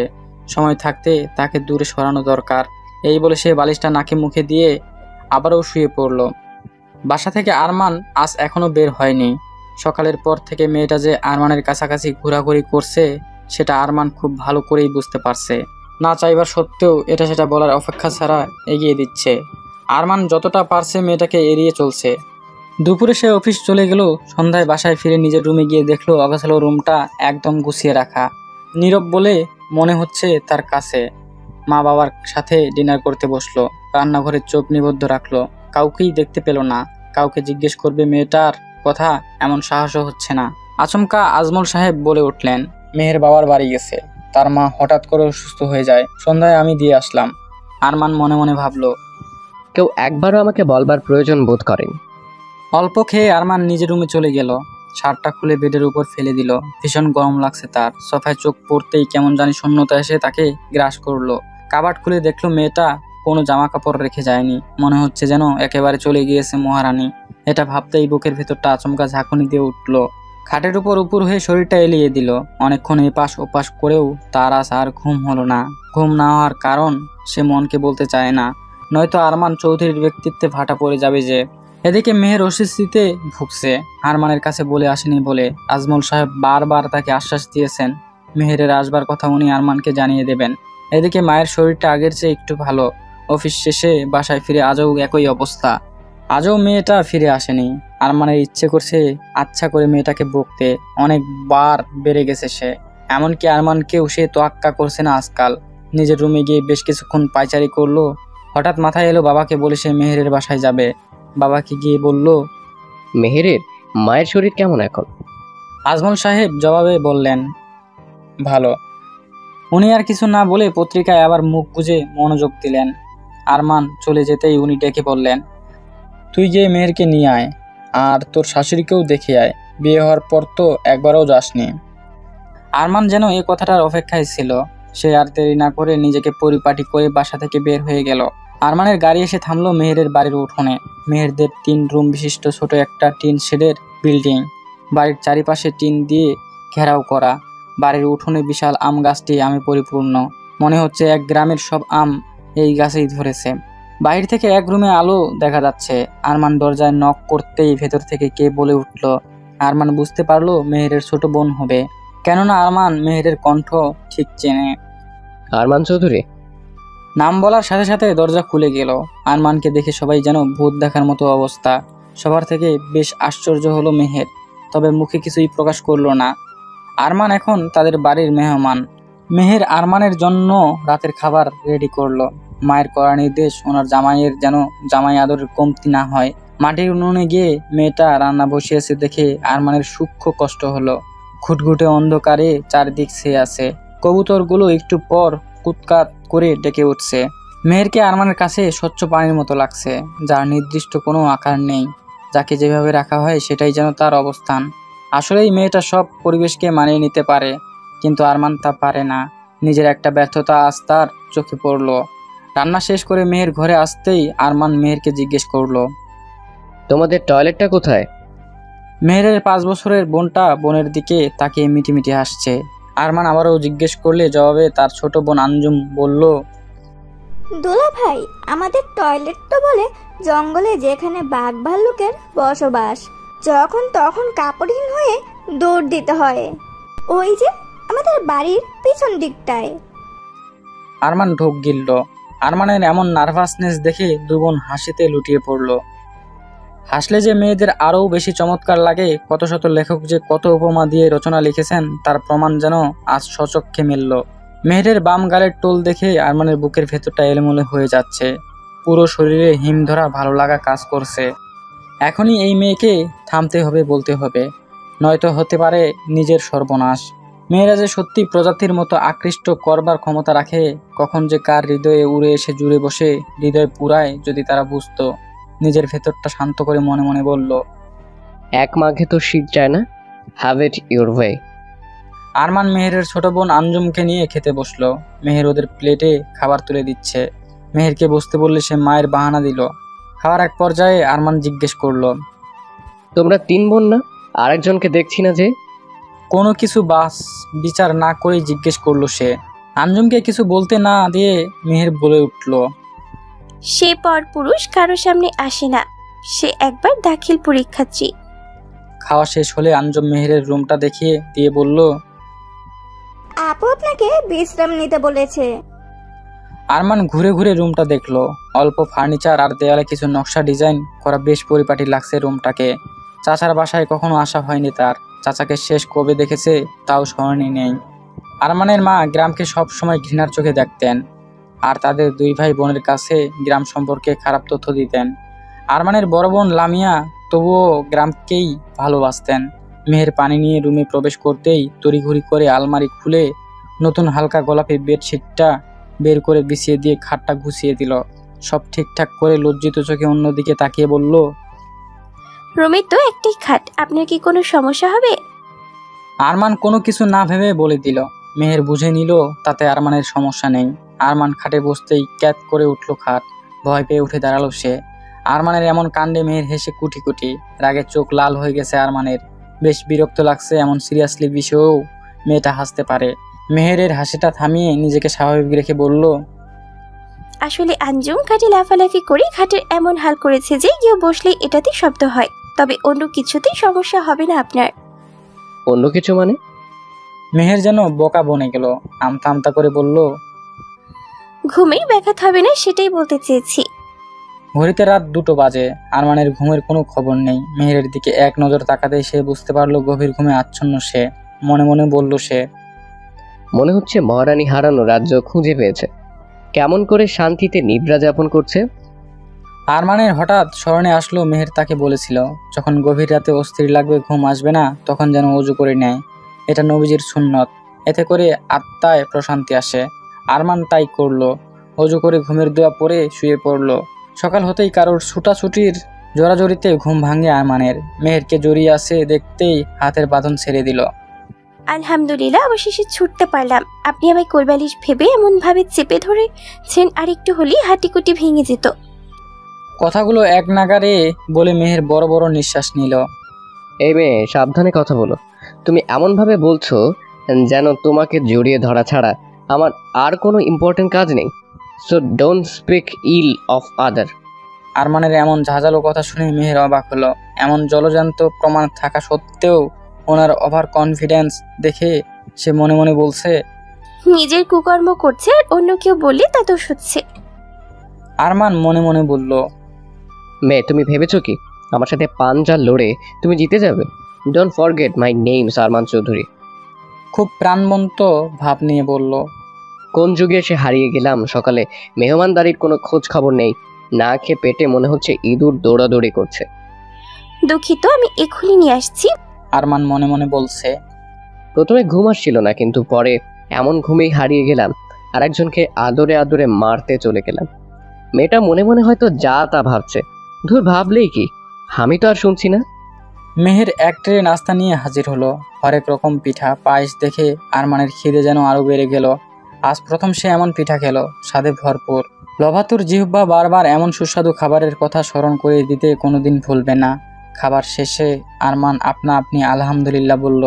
সময় থাকতে তাকে দূরে সরানো দরকার। এই বলে সে বালিশটা নাকে মুখে দিয়ে আবারও শুয়ে পড়ল। বাসা থেকে আরমান আজ এখনো বের হয়নি। সকালের পর থেকে মেয়েটা যে আরমানের কাছাকাছি ঘোরাঘুরি করছে সেটা আরমান খুব ভালো করেই বুঝতে পারছে। না চাইবার সত্ত্বেও এটা সেটা বলার অপেক্ষা ছাড়া এগিয়ে দিচ্ছে। আরমান যতটা পারছে মেয়েটাকে এড়িয়ে চলছে। দুপুরে সে অফিস চলে গেল। সন্ধ্যায় বাসায় ফিরে নিজের রুমে গিয়ে দেখলো অগোছালো রুমটা একদম গুছিয়ে রাখা। নীরব বলে মনে হচ্ছে তার কাছে। মা বাবার সাথে ডিনার করতে বসলো। রান্নাঘরে চোখ নিবদ্ধ রাখলো। কাউকেই দেখতে পেল না। কাউকে জিজ্ঞেস করবে মেয়েটার কথা এমন সাহসও হচ্ছে না। আচমকা আজমল সাহেব বলে উঠলেন, মেহের বাবার বাড়ি গেছে। তার মা হঠাৎ করে অসুস্থ হয়ে যায়। সন্ধ্যায় আমি দিয়ে আসলাম। আরমান মনে মনে ভাবলো, কেউ একবারও আমাকে বলবার প্রয়োজন বোধ করেন। অল্প খেয়ে আরমান নিজের রুমে চলে গেল। শার্টটা খুলে বেডের উপর ফেলে দিল। ভীষণ গরম লাগছে তার। সোফায় চোখ পড়তেই কেমন জানি শূন্যতা এসে তাকে গ্রাস করলো। কাবার্ড খুলে দেখলো মেয়েটা কোনো জামা কাপড় রেখে যায়নি। মনে হচ্ছে যেন একেবারে চলে গিয়েছে মহারানী। এটা ভাবতেই বুকের ভেতরটা আচমকা ঝাঁকুনি দিয়ে উঠলো। খাটের উপর হয়ে শরীরটা এলিয়ে দিল। অনেকক্ষণ এপাশ ওপাশ করেও তার আজ আর ঘুম হলো না। ঘুম না হওয়ার কারণ সে মনকে বলতে চায় না, নয়তো আরমান চৌধুরীর ব্যক্তিত্বে ভাটা পড়ে যাবে যে। এদিকে মেহের অস্বস্তিতে ভুগছে। আরমানের কাছে বলে আসেনি বলে আজমল সাহেব বারবার তাকে আশ্বাস দিয়েছেন মেহেরের আসবার কথা উনি আরমানকে জানিয়ে দেবেন। এদিকে মায়ের শরীরটা আগের চেয়ে একটু ভালো। অফিস শেষে বাসায় ফিরে আজও একই অবস্থা। আজও মেয়েটা ফিরে আসেনি। আরমানের ইচ্ছে করছে আচ্ছা করে মেয়েটাকে বকতে। অনেকবার বেড়ে গেছে সে। এমনকি আরমানকেও সে তোয়াক্কা করছে না আজকাল। নিজের রুমে গিয়ে বেশ কিছুক্ষণ পায়চারি করলো। হঠাৎ মাথায় এলো বাবাকে বলে সে মেহেরের বাসায় যাবে। বাবাকে গিয়ে বলল, মেহেরের মায়ের শরীর কেমন এখন? আজমল সাহেব জবাবে বললেন, ভালো। উনি আর কিছু না বলে পত্রিকায় আবার মুখ গুজে মনোযোগ দিলেন। আরমান চলে যেতেই উনি ডেকে বললেন, তুই গিয়ে মেহেরকে নিয়ে আয়, আর তোর শাশুড়িকেও দেখে আয়। বিয়ে হওয়ার পর তো একবারও যাসনি। আরমান যেন এই কথাটার অপেক্ষায় ছিল। সে আর দেরি না করে নিজেকে পরিপাটি করে বাসা থেকে বের হয়ে গেল। আরমানের গাড়ি এসে থামলো মেহেরের বাড়ির উঠোনে। মেহেরদের 3 রুম বিশিষ্ট ছোট একটা টিন শেডের বিল্ডিং। বাড়ির চারিপাশে টিন দিয়ে ঘেরাও করা। বাড়ির উঠোনে বিশাল আম গাছটি আমে পরিপূর্ণ। মনে হচ্ছে এক গ্রামের সব আম এই গাছেই ধরেছে। বাইরে থেকে এক রুমে আলো দেখা যাচ্ছে। আরমান দরজায় নক করতেই ভেতর থেকে কে বলে উঠল। আরমান বুঝতে পারলো মেহেরের ছোট বোন হবে, কেননা আরমান মেহেরের কণ্ঠ ঠিক চেনে। আরমান চৌধুরী। নাম বলার সাথে সাথে দরজা খুলে গেল। আরমানকে দেখে সবাই যেন ভূত দেখার মতো অবস্থা। সবার থেকে বেশ আশ্চর্য হলো মেহের, তবে মুখে কিছুই প্রকাশ করলো না। আরমান এখন তাদের বাড়ির মেহমান। মেহের আরমানের জন্য রাতের খাবার রেডি করলো। মায়ের করা নির্দেশ ওনার জামাইয়ের যেন জামাই আদরের কমতি না হয়। মাটির উনুনে গিয়ে মেয়েটা রান্না বসিয়েছে দেখে আরমানের সূক্ষ্ম কষ্ট হলো। ঘুটঘুটে অন্ধকারে চারদিক ছেয়ে আছে। কবুতরগুলো একটু পর কুৎকাত করে ডেকে উঠছে। মেহেরকে আরমানের কাছে স্বচ্ছ পানির মতো লাগছে, যার নির্দিষ্ট কোনো আকার নেই। যাকে যেভাবে রাখা হয় সেটাই যেন তার অবস্থান। আসলেই মেয়েটা সব পরিবেশকে মানিয়ে নিতে পারে, কিন্তু আরমান তা পারে না। নিজের একটা ব্যর্থতা আজ তার চোখে পড়ল। রান্না শেষ করে মেহের ঘরে আসতেই আরমান মেহেরকে জিজ্ঞেস করলো, তোমাদের টয়লেটটা কোথায়? মেহেরের 5 বছরের বোনটা বোনের দিকে তাকিয়ে মিটিমিটি হাসছে। আরমান আবারও জিজ্ঞেস করলে জবাবে তার ছোট বোন আঞ্জুম বলল, দুলা ভাই, আমাদের টয়লেট তো বলে জঙ্গলে যেখানে বাঘ ভাল্লুকের বসবাস, যখন তখন কাপড়হীন হয়ে দৌড় দিতে হয়। ওই যে আমাদের বাড়ির পিছন দিকটায়। আরমান ঢোক গিলল। আরমানের এমন নার্ভাসনেস দেখে 2 বোন হাসিতে লুটিয়ে পড়ল। হাসলে যে মেয়েদের আরও বেশি চমৎকার লাগে, কত শত লেখক যে কত উপমা দিয়ে রচনা লিখেছেন তার প্রমাণ যেন আজ সচক্ষে মিলল। মেহেরের বাম গালের টোল দেখে আরমানের বুকের ভেতরটা এলোমেলো হয়ে যাচ্ছে। পুরো শরীরে হিম ধরা ভালো লাগা কাজ করছে। এখনই এই মেয়েকে থামতে হবে, বলতে হবে, নয়তো হতে পারে নিজের সর্বনাশ। মেয়েরা যে সত্যি প্রজাতির মতো আকৃষ্ট করবার ক্ষমতা রাখে, কখন যে কার হৃদয়ে উড়ে এসে জুড়ে বসে হৃদয় পুরায়, যদি তারা বুঝতো। নিজের ভেতরটা শান্ত করে মনে মনে বলল, এক মাঘে তো শীত যায় না, have it your way. Arman মেহেরের ছোট বোন আঞ্জুমকে নিয়ে খেতে বসলো। মেহের ওদের প্লেটে খাবার তুলে দিচ্ছে। মেহেরকে বসতে বললে সে মায়ের বাহানা দিল। খাওয়ার এক পর্যায়ে আরমান জিজ্ঞেস করলো, তোমরা 3 বোন না? আরেকজনকে দেখছি না যে? কোনো কিছু বিচার না করেই জিজ্ঞেস করলো সে। আঞ্জুমকে কিছু বলতে না দিয়ে মেহের বলে উঠল, সে পরপুরুষ কারো সামনে আসে না, সে একবার দাখিল পরীক্ষার্থী। খাওয়া শেষ হলে আঞ্জুম মেহেরের রুমটা দেখিয়ে দিয়ে বলল, আপু আপনাকে বিশ্রাম নিতে বলেছে। আরমান ঘুরে ঘুরে রুমটা দেখলো। অল্প ফার্নিচার আর দেয়ালে কিছু নকশা ডিজাইন করা, বেশ পরিপাটি লাগছে রুমটাকে। চাচার বাসায় কখনো আসা হয়নি তার। চাচাকে শেষ কবে দেখেছে তাও স্মরণে নেই। আরমানের মা গ্রামকে সব সময় ঘৃণার চোখে দেখতেন, আর তাদের 2 ভাই বোনের কাছে গ্রাম সম্পর্কে খারাপ তথ্য দিতেন। আরমানের বড় বোন লামিয়া তবুও গ্রামকেই ভালোবাসতেন। মেহের পানি নিয়ে রুমে প্রবেশ করতেই তড়িঘড়ি করে আলমারি খুলে নতুন হালকা গোলাপি বেডশিটটা বের করে বিছিয়ে দিয়ে খাটটা গুছিয়ে দিল। সব ঠিকঠাক করে লজ্জিত চোখে অন্যদিকে তাকিয়ে বলল, রুমে তো একটাই খাট, আপনার কি কোনো সমস্যা হবে? আরমান কোনো কিছু না ভেবে বলে দিল। মেহের বুঝে নিল তাতে আরমানের সমস্যা নেই। আরমান খাটে বসতেই ক্যাত করে উঠল খাট। ভয় পেয়ে উঠে দাঁড়ালো সে। আরমানের এমন কাণ্ডে মেহের হেসে কুটি কুটি। রাগে চোখ লাল হয়ে গেছে আরমানের। বেশ বিরক্ত লাগছে এমন সিরিয়াসলি বিষয়েও মেয়েটা হাসতে পারে। মেহেরের হাসিটা থামিয়ে নিজেকে স্বাভাবিক রেখে বলল, আসলে আঞ্জুম খাটে লাফালাফি করে খাটের এমন হাল করেছে যে কেউ বসলে এটাতে শব্দ হয়, তবে অন্য কিছুতেই সমস্যা হবে না আপনার। অন্য কিছু মানে? মেহের যেন বোকা বনে গেল। আমতা আমতা করে বলল, ঘুমের ব্যাঘাত হবে না সেটাই বলতে চেয়েছি। ঘড়িতে রাত 2টো বাজে। আরমানের ঘুমের কোনো খবর নেই। মেহেরের দিকে এক নজর তাকাতেই সে বুঝতে পারলো গভীর ঘুমে আচ্ছন্ন সে। মনে মনে বলল সে, মনে হচ্ছে মহারানী হারানো রাজ্য খুঁজে পেয়েছে। কেমন করে শান্তিতে নিদ্রা যাপন করছে। আরমানের হঠাৎ স্মরণে আসলো মেহের তাকে বলেছিল, যখন গভীর রাতে অস্থির লাগবে, ঘুম আসবে না, তখন যেন ওযু করে নেয়। এটা নবীজির সুন্নত, এতে করে আত্মায় প্রশান্তি আসে। আরমান তাই করলো। ওযু করে ঘুমের দোয়া পড়ে শুয়ে পড়লো। সকাল হতেই কারোর ছুটাছুটির জোরাজোরিতে ঘুম ভাঙে আরমানের। মেহেরকে জড়িয়ে আসে দেখতেই হাতের বাঁধন ছেড়ে দিল। আলহামদুলিল্লাহ অবশেষে ছুটতে পারলাম। আপনি আমায় কোলবালিশ ভেবে এমন ভাবে চেপে ধরেছেন আর একটু হলেই হাঁটিকুটি ভেঙে যেত। কথাগুলো এক নাগারে বলে মেহের বড় বড় নিঃশ্বাস নিল। এই মেয়ে, সাবধানে কথা বলো। তুমি এমনভাবে বলছো যেন তোমাকে জড়িয়ে ধরা ছাড়া আমার আর কোনো ইম্পর্টেন্ট কাজ নেই। So don't speak ill of other. আরমানের এমন ঝাঁঝালো কথা শুনে মেহের অবাক হলো। এমন জলজান্ত প্রমাণ থাকা সত্ত্বেও ওনার ওভার কনফিডেন্স দেখে সে মনে মনে বলছে, নিজের কুকর্ম করছে আর অন্য কেউ বললে তা দোষ হচ্ছে। আরমান মনে মনে বলল, মেয়ে, তুমি ভেবেছো কি আমার সাথে পাঞ্জা লড়ে তুমি জিতে যাবে? Don't forget my name Arman Chowdhury. খুব প্রাণবন্ত ভাব নিয়ে বলল, কোন যুগে এসে হারিয়ে গেলাম। সকালে মেহমানদারির কোনো খোঁজ খবর নেই, না খেয়ে পেটে মনে হচ্ছে ইঁদুর দৌড়াদৌড়ি করছে। দুঃখিত, আমি এক্ষুনি নিয়ে আসছি। আরমান মনে মনে বলছে। প্রথমে ঘুম আসছিল না, কিন্তু পরে এমন ঘুমেই হারিয়ে গেলাম আর একজনকে আদরে আদরে মারতে চলে গেলাম। মেয়েটা মনে মনে হয়তো যা তা ভাবছে। ধুর, ভাবলেই কি, আমি তো আর শুনছি না। মেহের এক ট্রে নাস্তা নিয়ে হাজির হলো। হরেক রকম পিঠা পায়েস দেখে আরমানের খিদে যেন আরো বেড়ে গেল। আজ প্রথম সে এমন পিঠা খেলো, স্বাদে ভরপুর। লভাতুর জিহ্বা বারবার এমন সুস্বাদু খাবারের কথা স্মরণ করে দিতে কোনোদিন ভুলবে না। খাবার শেষে আরমান আপনা আপনি আলহামদুলিল্লাহ বলল।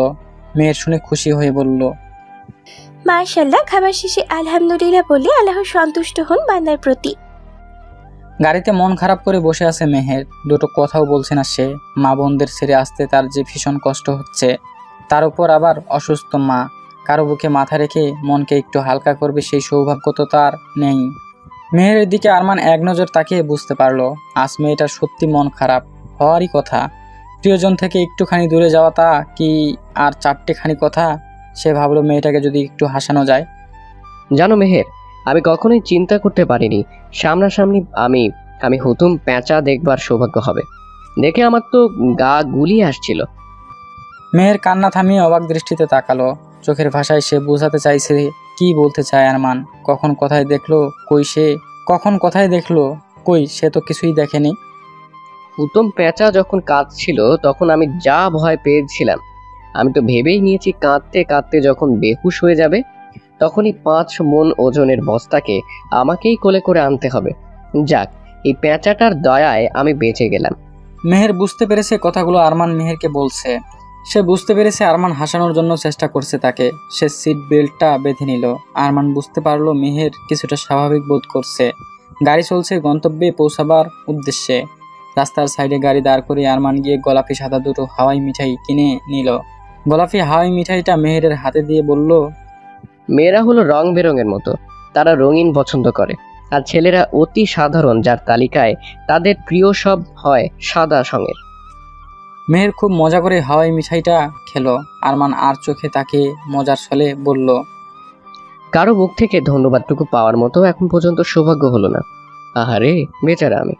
মেয়ের শুনে খুশি হয়ে বলল, মাশাআল্লাহ। খাবার শেষে আলহামদুলিল্লাহ বলে আল্লাহ সন্তুষ্ট হন বান্দার প্রতি। গাড়িতে মন খারাপ করে বসে আছে মেহের। দুটো কথাও বলছে না সে। মা বোনদের ছেড়ে আসতে তার যে ভীষণ কষ্ট হচ্ছে, তার উপর আবার অসুস্থ মা। কারো বুকে মাথা রেখে মনকে একটু হালকা করবে সেই সৌভাগ্য তো তার নেই। মেহেরের দিকে আরমান এক নজর তাকিয়ে বুঝতে পারলো আজ মেয়েটার সত্যি মন খারাপ হওয়ারই কথা। প্রিয়জন থেকে একটুখানি দূরে যাওয়া তা কি আর চারটেখানি কথা। সে ভাবলো মেয়েটাকে যদি একটু হাসানো যায়। জানো মেহের, আমি কখনোই চিন্তা করতে পারিনি সামনাসামনি আমি হুতুম পেঁচা দেখবার সৌভাগ্য হবে। দেখে আমার তো গা গুলিয়ে আসছিল। মেহের কান্না থামিয়ে অবাক দৃষ্টিতে তাকালো। চোখের ভাষায় সে বোঝাতে চাইছে কি বলতে চায় আরমান। কখন কোথায় দেখলো কই সে তো কিছুই দেখেনি। হুতুম পেঁচা যখন কাঁদছিল তখন আমি যা ভয় পেয়েছিলাম। আমি তো ভেবেই নিয়েছি কাঁদতে কাঁদতে যখন বেহুশ হয়ে যাবে তখনই 5 মণ ওজনের বস্তাকে আমাকেই কোলে করে আনতে হবে। যাক, এই পেঁচাটার দয়ায় আমি বেঁচে গেলাম। মেহের বুঝতে পেরেছে কথাগুলো আরমান মেহেরকে বলছে। সে বুঝতে পেরেছে আরমান হাসানোর জন্য চেষ্টা করছে তাকে। সে সিট বেল্টটা বেঁধে নিল। আরমান বুঝতে পারলো মেহের কিছুটা স্বাভাবিক বোধ করছে। গাড়ি চলছে গন্তব্যে পৌঁছাবার উদ্দেশ্যে। রাস্তার সাইডে গাড়ি দাঁড় করে আরমান গিয়ে গোলাপি সাদা দুটো হাওয়াই মিঠাই কিনে নিল। গোলাপি হাওয়াই মিঠাইটা মেহেরের হাতে দিয়ে বলল, মেয়েরা হলো রং বেরঙের মতো, তারা রঙিন পছন্দ করে। আর ছেলেরা অতি সাধারণ, যার তালিকায় তাদের প্রিয় সব হয় সাদা সঙের। মেহের খুব মজা করে হাওয়াই মিঠাইটা খেলো। আরমান আর চোখে তাকে মজার ছলে বলল, কারো মুখ থেকে ধন্যবাদটুকু পাওয়ার মতো এখন পর্যন্ত সৌভাগ্য হলো না। আহারে বেচারা আমি।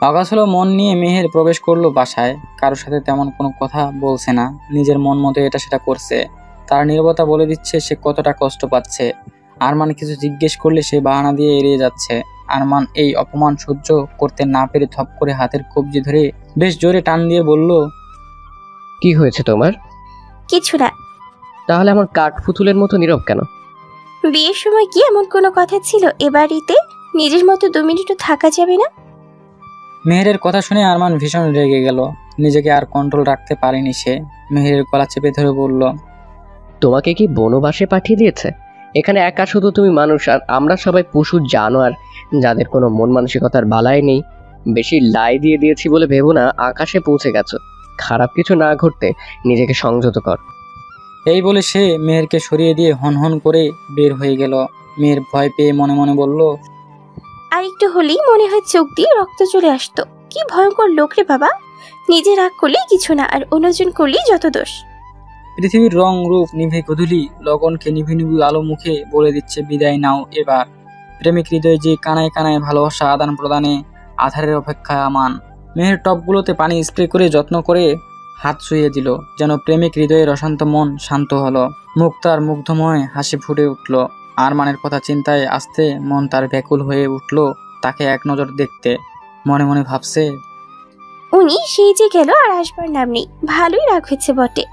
অগাছলো মন নিয়ে মেহের প্রবেশ করলো বাসায়। কারোর সাথে তেমন কোনো কথা বলছে না, নিজের মন মতো এটা সেটা করছে। তার নীরবতা বলে দিচ্ছে সে কতটা কষ্ট পাচ্ছে। আরমান কিছু জিজ্ঞেস করলে সে বাহানা দিয়ে এড়িয়ে যাচ্ছে। আরমান এই অপমান সহ্য করতে না পেরে থপ করে হাতের কবজি ধরে বেশ জোরে টান দিয়ে বলল, কি হয়েছে তোমার? কিছু না। তাহলে আমার কাঠ পুতুলের মতো নীরব কেন? বিয়ের সময় কি এমন কোনো কথা ছিল এ বাড়িতে নিজের মতো 2 মিনিটও থাকা যাবে না? মেহেরের কথা শুনে আরমান ভীষণ রেগে গেল। নিজেকে আর কন্ট্রোল রাখতে পারেনি সে। মেহেরের গলা চেপে ধরে বলল, তোমাকে কি বনবাসে পাঠিয়ে দিয়েছে? এখানে একা শুধু তুমি মানুষ, আর আমরা সবাই পশু জানোয়ার যাদের কোনো মন মানসিকতার বালাই নেই। বেশি লাই দিয়ে দিয়েছি বলে ভেবো না আকাশে পৌঁছে গেছো। খারাপ কিছু না ঘটতে নিজেকে সংযত কর। এই বলে সে মেহেরকে সরিয়ে দিয়ে হনহন করে বের হয়ে গেল। মেয়ের ভয় পেয়ে মনে মনে বলল, আর একটু হলেই মনে হয় চোখ দিয়ে রক্ত চলে আসতো। কি ভয়ঙ্কর লোক রে বাবা। নিজে রাগ করলেই কিছু না, আর অন্যজন করলেই যত দোষ। পৃথিবীর রং রূপ নিভে গধূলি লগনকে নিভু নিভু আলো মুখে বলে দিচ্ছে বিদায় নাও এবার। প্রেমিক হৃদয়ে যে কানায় কানায় ভালোবাসা আদান প্রদানে আধারের অপেক্ষা আমান। মেহের টপগুলোতে পানি স্প্রে করে যত্ন করে হাত ছুঁয়ে দিল, যেন প্রেমিক হৃদয়ের অশান্ত মন শান্ত হলো। মুখ তার মুগ্ধময় হাসি ফুটে উঠল। আরমানের কথা চিন্তায় আসতে মন তার ব্যাকুল হয়ে উঠল তাকে এক নজর দেখতে। মনে মনে ভাবছে, উনি সেই যে গেল আর আসবার নাম নেই। ভালোই রাগ হয়েছে বটে।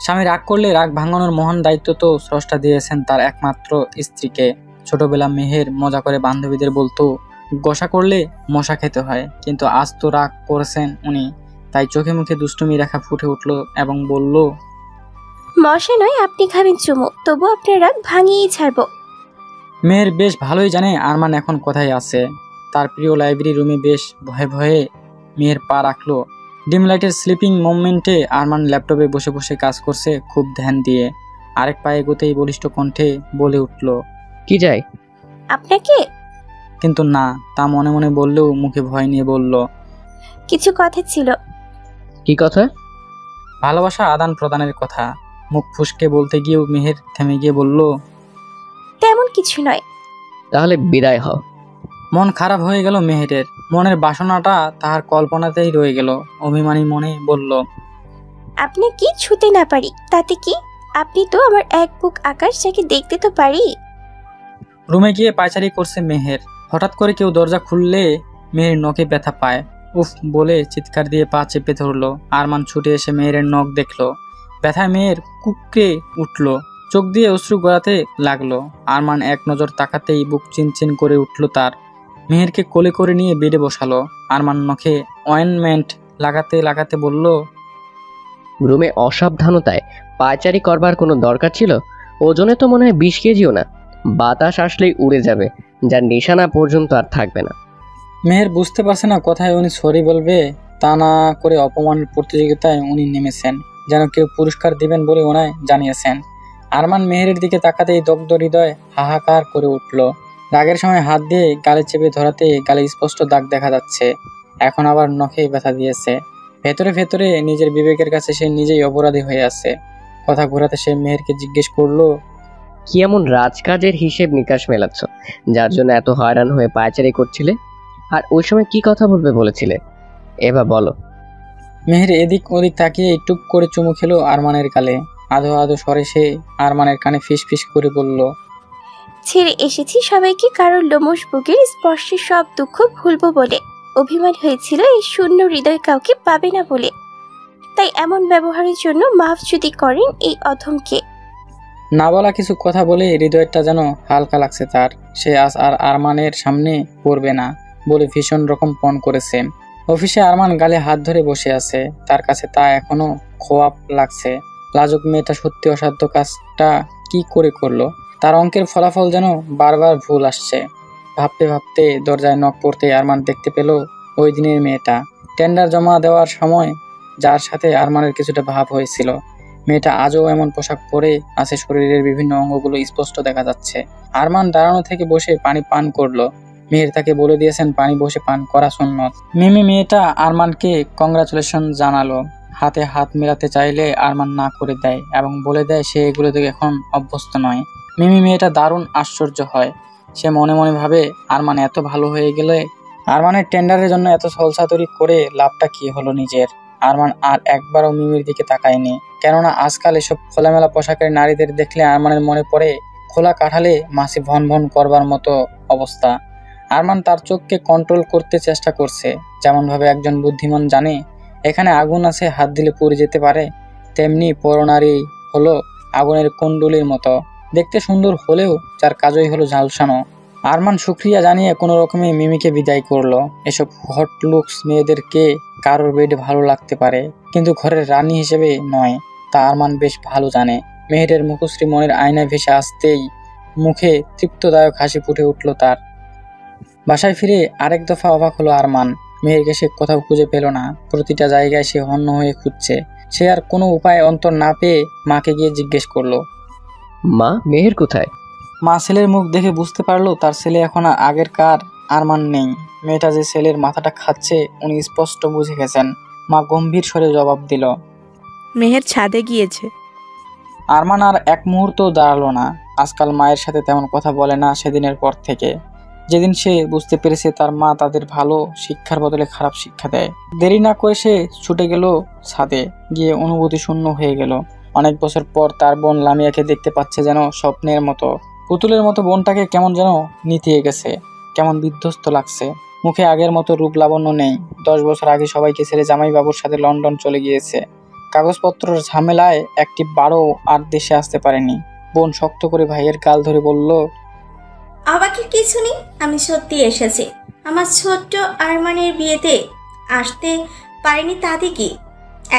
স্বামী রাগ করলে রাগ ভাঙানোর মহান দায়িত্ব তো স্রষ্টা দিয়েছেন তার একমাত্র স্ত্রীকে। ছোটবেলা মেহের মজা করে বান্ধবীদের বলতো গোসা করলে মশা খেতে হয়, কিন্তু আজ তো রাগ করেছেন উনি, তাই চোখে মুখে দুষ্টুমি রেখা ফুটে উঠল এবং বলল, মশা নয়, আপনি খাবেন চুমু, তবু আপনার রাগ ভাঙিয়েই ছাড়বো। মেয়ের বেশ ভালোই জানে আরমান এখন কোথায় আছে। তার প্রিয় লাইব্রেরি রুমে বেশ ভয়ে ভয়ে মেয়ের পা রাখলো। ডিম লাইটের স্লিপিং মোমেন্টে আরমান ল্যাপটপে বসে বসে কাজ করছে খুব ধ্যান দিয়ে। আরেক পায়ে এগোতেই বলিষ্ঠ কণ্ঠে বলে উঠল, কি যাই? আপনাকে কিন্তু না, তা মনে মনে বললেও মুখে ভয় নিয়ে বলল, কিছু কথা ছিল। কি কথা? ভালোবাসা আদান প্রদানের কথা। মুখ ফুসকে বলতে গিয়েও মেহের থেমে গিয়ে বলল, তেমন কিছু নয়। তাহলে বিদায় হও। মন খারাপ হয়ে গেল মেহেরের। মনের বাসনাটা তাহার কল্পনাতেই রয়ে গেল। অভিমানী মনে বলল, আপনি কি ছুতে না পারি তাতে কি? আপনি তো আমার এক বুক আকাশ, যাকে দেখতে তো পারি। রুমে গিয়ে পায়চারি করছে মেহের। হঠাৎ করে কেউ দরজা খুললে মেহের নখে ব্যথা পায়। উফ বলে চিৎকার দিয়ে পা চেপে ধরলো। আরমান ছুটে এসে মেহেরের নখ দেখলো। ব্যথায় মেয়ের কুকড়ে উঠল, চোখ দিয়ে অশ্রু গড়াতে লাগলো। আরমান এক নজর তাকাতেই বুক চিনচিন করে উঠল তার। মেহেরকে কোলে করে নিয়ে বেডে বসালো। আরমান নখে অয়েনমেন্ট লাগাতে লাগাতে বলল, রুমে অসাবধানতায় পায়চারি করবার কোনো দরকার ছিল? ওজনে তো মনে হয় 20 কেজিও না। বাতাস আসলেই উড়ে যাবে, যার নিশানা পর্যন্ত আর থাকবে না। মেহের বুঝতে পারছে না কোথায় উনি সরি বলবে। তা না করে অপমানের প্রতিযোগিতায় উনি নেমেছেন, যেন কেউ পুরস্কার দিবেন বলে ওনায় জানিয়েছেন। আরমান মেহেরের দিকে তাকাতেই দগ্ধ হৃদয় হাহাকার করে উঠল। রাগের সময় হাত দিয়ে গালে চেপে ধরাতে গালে স্পষ্ট দাগ দেখা যাচ্ছে। এখন আবার নখে ব্যথা দিয়েছে। ভেতরে ভেতরে নিজের বিবেকের কাছে সে নিজেই অপরাধী হয়ে আছে। কথা ঘোরাতে সে মেহেরকে জিজ্ঞেস করলো, কি এমন রাজকাজের হিসেব নিকাশ মেলাচ্ছ, যার জন্য এত হয়রান হয়ে পায়চারি করছিলে? আর ওই সময় কি কথা বলবে বলেছিলে? এবার বলো। মেহের এদিক ওদিক তাকিয়ে টুপ করে চুমু খেলো আরমানের গালে। আধো আধো স্বরে সে আরমানের কানে ফিস ফিস করে বলল, ছেড়ে এসেছি সবাইকে, কারোর লোমশ বুকের স্পর্শে সব দুঃখ ভুলবো বলে। অভিমান হয়েছিল এই শূন্য হৃদয় কাউকে পাবে না বলে। তাই এমন ব্যবহারের জন্য মাফ যদি করেন এই অধমকে। না বলা কিছু কথা বলে হৃদয়টা যেন হালকা লাগছে তার। সে আজ আর আরমানের সামনে পড়বে না বলে ভীষণ রকম পণ করেছে। অফিসে আরমান গালে হাত ধরে বসে আছে। তার কাছে তা এখনো খোয়াব লাগছে। লাজুক মেয়েটা সত্যি অসাধ্য কাজটা কি করে করলো। তার অঙ্কের ফলাফল যেন বারবার ভুল আসছে। ভাবতে ভাবতে দরজায় নখ পড়তে আরমান দেখতে পেল ওই দিনের মেয়েটা। টেন্ডার জমা দেওয়ার সময় যার সাথে আরমানের কিছুটা ভাব হয়েছিল। মেয়েটা আজও এমন পোশাক পরে আছে, শরীরের বিভিন্ন অঙ্গগুলো স্পষ্ট দেখা যাচ্ছে। আরমান দাঁড়ানো থেকে বসে পানি পান করলো। মেহের তাকে বলে দিয়েছেন পানি বসে পান করা সুন্নত। মিমি মেয়েটা আরমানকে কংগ্রাচুলেশন জানালো। হাতে হাত মেলাতে চাইলে আরমান না করে দেয় এবং বলে দেয় সে এগুলো থেকে এখন অভ্যস্ত নয়। মিমি মেয়েটা দারুণ আশ্চর্য হয়। সে মনে মনে ভাবে আরমান এত ভালো হয়ে গেলে আরমানের টেন্ডারের জন্য এত ছলছাতুরি করে লাভটা কি হলো নিজের। আরমান আর একবারও মিমির দিকে তাকায়নি, কেননা আজকাল এসব খোলামেলা পোশাকের নারীদের দেখলে আরমানের মনে পড়ে খোলা কাঁঠালে মাছি ভন ভন করবার মতো অবস্থা। আরমান তার চোখকে কন্ট্রোল করতে চেষ্টা করছে। যেমনভাবে একজন বুদ্ধিমান জানে এখানে আগুন আছে, হাত দিলে পুড়ে যেতে পারে, তেমনি পরনারী হলো আগুনের কুণ্ডুলির মতো, দেখতে সুন্দর হলেও যার কাজই হলো ঝালসানো। আরমান শুক্রিয়া জানিয়ে কোনো রকমে মিমিকে বিদায় করলো। এসব হট লুকস মেয়েদেরকে কারোর বেডে ভালো লাগতে পারে, কিন্তু ঘরের রানী হিসেবে নয়, তা আরমান বেশ ভালো জানে। মেহেরের মুখশ্রী মনের আয়নায় ভেসে আসতেই মুখে তৃপ্তদায়ক হাসি ফুটে উঠল তার। বাসায় ফিরে আরেক দফা অবাক হলো আরমান। মেহেরকে সে কোথাও খুঁজে পেল না। প্রতিটা জায়গায় সে হন্য হয়ে খুঁজছে। সে আর কোনো উপায় অন্তর না পেয়ে মাকে গিয়ে জিজ্ঞেস করলো, মা, মেহের কোথায়? মা ছেলের মুখ দেখে বুঝতে পারলো তার ছেলে এখন আর আগেরকার আরমান নেই। মেয়েটা যে ছেলের মাথাটা খাচ্ছে উনি স্পষ্ট বুঝে গেছেন। মা গম্ভীর স্বরে জবাব দিল, মেহের ছাদে গিয়েছে। আরমান আর এক মুহূর্ত দাঁড়ালো না। আজকাল মায়ের সাথে তেমন কথা বলে না সেদিনের পর থেকে, যেদিন সে বুঝতে পেরেছে তার মা তাদের ভালো শিক্ষার বদলে খারাপ শিক্ষা দেয়। দেরি না করে সে ছুটে গেল ছাদে, গিয়ে অনুভূতি শূন্য হয়ে গেল। অনেক বছর পর তার বোন লামিয়াকে দেখতে পাচ্ছে যেন স্বপ্নের মতো। পুতুলের মতো বোনটাকে কেমন যেন নিতিয়ে গেছে, কেমন বিধ্বস্ত লাগছে। মুখে আগের মতো রূপ লাবণ্য নেই। 10 বছর আগে সবাইকে ছেড়ে জামাই বাবুর সাথে লন্ডন চলে গিয়েছে। কাগজপত্রের ঝামেলায় একটি বারও আর দেশে আসতে পারেনি। বোন শক্ত করে ভাইয়ের গাল ধরে বলল, অবাকের কিছু নেই, আমি সত্যি এসেছি। আমার ছোট্ট আরমানের বিয়েতে আসতে পারিনি তাতে কি,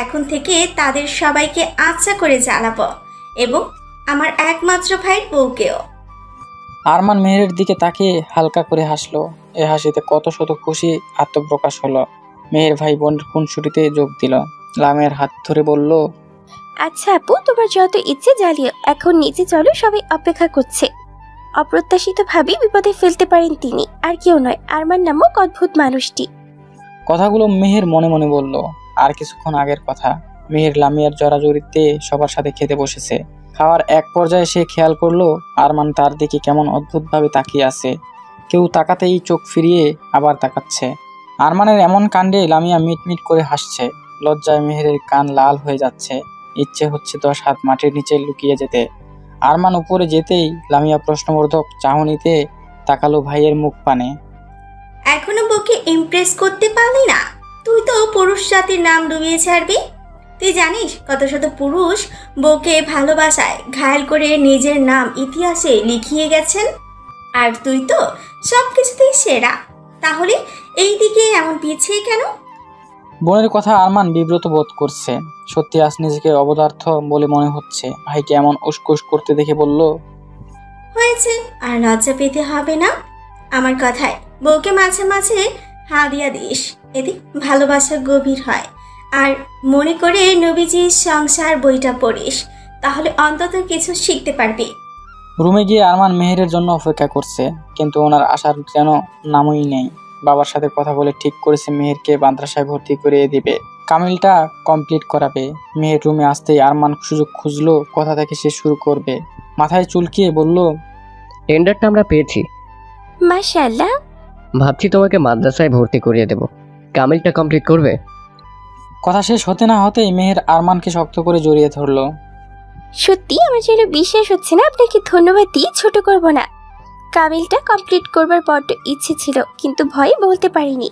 এখন থেকে তাদের সবাইকে আচ্ছা করে জ্বালাবো, এবং আমার একমাত্র ভাইয়ের বউকেও। আরমান মেহেরের দিকে তাকিয়ে হালকা করে হাসলো। এ হাসিতে কত শত খুশি আত্মপ্রকাশ হলো। মেহের ভাই বোনের খুনসুটিতে যোগ দিল। লামিয়ার হাত ধরে বলল, আচ্ছা আপু, তোমার যত ইচ্ছে জ্বালিও, এখন নিচে চলো, সবাই অপেক্ষা করছে। অপ্রত্যাশিত ভাবে বিপদে ফেলতে পারেন তিনি, আর কেউ নয়, আরমান নামক অদ্ভুত মানুষটি। কথাগুলো মেহের মনে মনে বলল। আর কিছুক্ষণ আগের কথা। মেহের লামিয়ার জড়াজড়িতে সবার সাথে খেতে বসেছে। খাওয়ার এক পর্যায়ে সে খেয়াল করলো আরমান তার দিকে কেমন অদ্ভুতভাবে তাকিয়ে আছে। কেউ তাকাতেই চোখ ফিরিয়ে আবার তাকাচ্ছে। আরমানের এমন কাণ্ডে লামিয়া মিটমিট করে হাসছে। লজ্জায় মেহেরের কান লাল হয়ে যাচ্ছে। ইচ্ছে হচ্ছে 10 হাত মাটির নিচে লুকিয়ে যেতে। আরমান উপরে যেতেই লামিয়া প্রশ্নবোধক চাহনিতে তাকালো ভাইয়ের মুখ পানে। এখনো বউকে ইমপ্রেস করতে পারলি না? তুই তো পুরুষ জাতির নাম ডুবিয়ে ছাড়বি। তুই জানিস কত শত পুরুষ বউকে ভালোবাসায় ঘায়েল করে নিজের নাম ইতিহাসে লিখিয়ে গেছেন, আর তুই তো সবকিছুতেই সেরা। তাহলে এই দিকে এমন পিছিয়ে কেন? বোনের কথা আরমান বিব্রত বোধ করছে। সত্যি আজ নিজেকে অবদার্থ বলে মনে হচ্ছে। ভাইকে এমন উসকুস করতে দেখে বলল, হয়েছে, আর লজ্জা পেতে হবে না আমার কথায়। বউকে মাঝে মাঝে হা দিয়া দিস, এতে ভালোবাসা গভীর হয়। আর মনে করে নবীজির সংসার বইটা পড়িস, তাহলে অন্তত কিছু শিখতে পারবি। রুমে গিয়ে আরমান মেহেরের জন্য অপেক্ষা করছে, কিন্তু ওনার আসার যেন নামই নেই। বাবার সাথে কথা বলে ঠিক করেছে মেহেরকে মাদ্রাসায় ভর্তি করে দিবে, কামিলটা কমপ্লিট করাবে। মেহের রুমে আসতেই আরমান সুযোগ খুঁজলো কথা থেকে সে শুরু করবে। মাথায় চুলকিয়ে বলল, টেন্ডারটা আমরা পেয়েছি। মাশাআল্লাহ। ভাবছি তোমাকে মাদ্রাসায় ভর্তি করিয়ে দেব। কামিলটা কমপ্লিট করবে? কথা শেষ হতে না হতেই মেহের আরমানকে শক্ত করে জড়িয়ে ধরলো। সত্যি আমার যেন বিশ্বাস হচ্ছে না, আপনাকে ধন্যবাদ দিয়ে ছোট করব না। কামিলটা কমপ্লিট করবার বড্ড ইচ্ছে ছিল, কিন্তু ভয়ে বলতে পারিনি।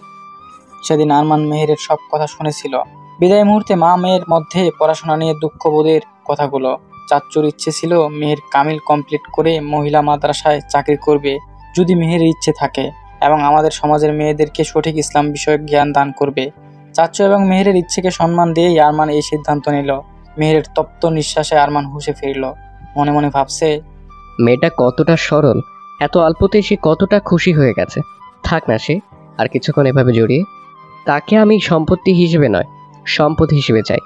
সেদিন আরমান মেহেরের সব কথা শুনেছিল। বিদায় মুহূর্তে মা মেয়ের মধ্যে পড়াশোনা নিয়ে দুঃখবোধের কথাগুলো। চাচ্চুর ইচ্ছে ছিল মেহের কামিল কমপ্লিট করে মহিলা মাদ্রাসায় চাকরি করবে, যদি মেহেরের ইচ্ছে থাকে, এবং আমাদের সমাজের মেয়েদেরকে সঠিক ইসলাম বিষয়ক জ্ঞান দান করবে। চাচ্চু এবং মেহেরের ইচ্ছেকে সম্মান দিয়েই আরমান এই সিদ্ধান্ত নিল। মেহেরের তপ্ত নিঃশ্বাসে আরমান হুঁশে ফিরল। মনে মনে ভাবছে, মেয়েটা কতটা সরল, এত অল্পতে সে কতটা খুশি হয়ে গেছে। থাক না সে আর কিছুক্ষণ এভাবে জড়িয়ে। তাকে আমি সম্পত্তি হিসেবে নয়, সম্পদ হিসেবে চাই,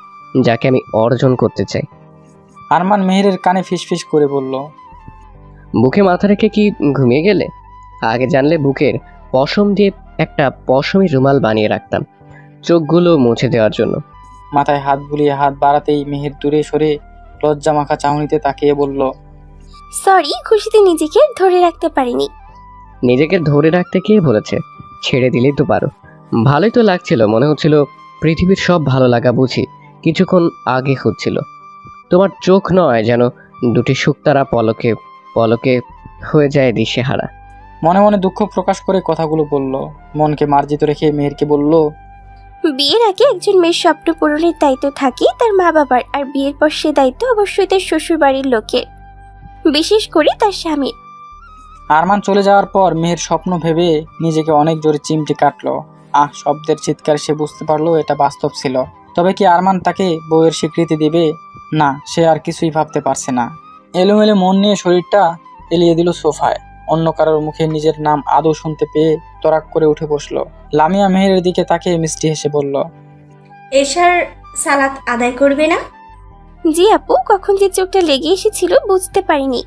যাকে আমি অর্জন করতে চাই। আরমান মেহেরের কানে ফিসফিস করে বলল, বুকে মাথা রেখে কি ঘুমিয়ে গেলে? আগে জানলে বুকের পশম দিয়ে একটা পশমি রুমাল বানিয়ে রাখতাম, চোখগুলো মুছে দেওয়ার জন্য। মাথায় হাত বুলিয়ে হাত বাড়াতেই মেহের দূরে সরে লজ্জা মাখা চাহনিতে তাকিয়ে বলল, সরি, খুশিতে নিজেকে ধরে রাখতে পারিনি। নিজেকে ধরে রাখতে কে বলেছে? ছেড়ে দিলেই তো পারো। ভালোই তো লাগছিল, মনে হচ্ছিল পৃথিবীর সব ভালো লাগা বুঝি কিছুক্ষণ আগে হচ্ছিল। তোমার চোখ নয়, যেন দুটি শুকতারা পলকে পলকে হয়ে যায় দিশেহারা। মনে মনে দুঃখ প্রকাশ করে কথাগুলো বলল। মনকে মার্জিত রেখে মেহেরকে বলল, বিয়ের আগে একজন মেয়ের স্বপ্ন পূরণের দায়িত্ব থাকে তার মা বাবার, আর বিয়ের পর সে দায়িত্ব অবশ্যই তার শ্বশুর বাড়ির লোকের, বিশেষ করে তার স্বামীর। আরমান চলে যাওয়ার পর মেহের স্বপ্ন ভেবে নিজেকে অনেক জোরে চিমটি কাটলো। শব্দের চিৎকার সে বুঝতে পারলো এটা বাস্তব ছিল। তবে কি আরমান তাকে বউয়ের স্বীকৃতি দেবে? না, সে আর কিছুই ভাবতে পারছে না। এলোমেলো মন নিয়ে শরীরটা এলিয়ে দিল সোফায়। অন্য কারোর মুখে নিজের নাম আদৌ শুনতে পেয়ে তরাক করে উঠে বসলো। লামিয়া মেহেরের দিকে তাকিয়ে মিষ্টি হেসে বলল, এশার সালাত আদায় করবে না? জি আপু, কখন যে চোখটা লেগে এসেছিল বুঝতে পারিনি।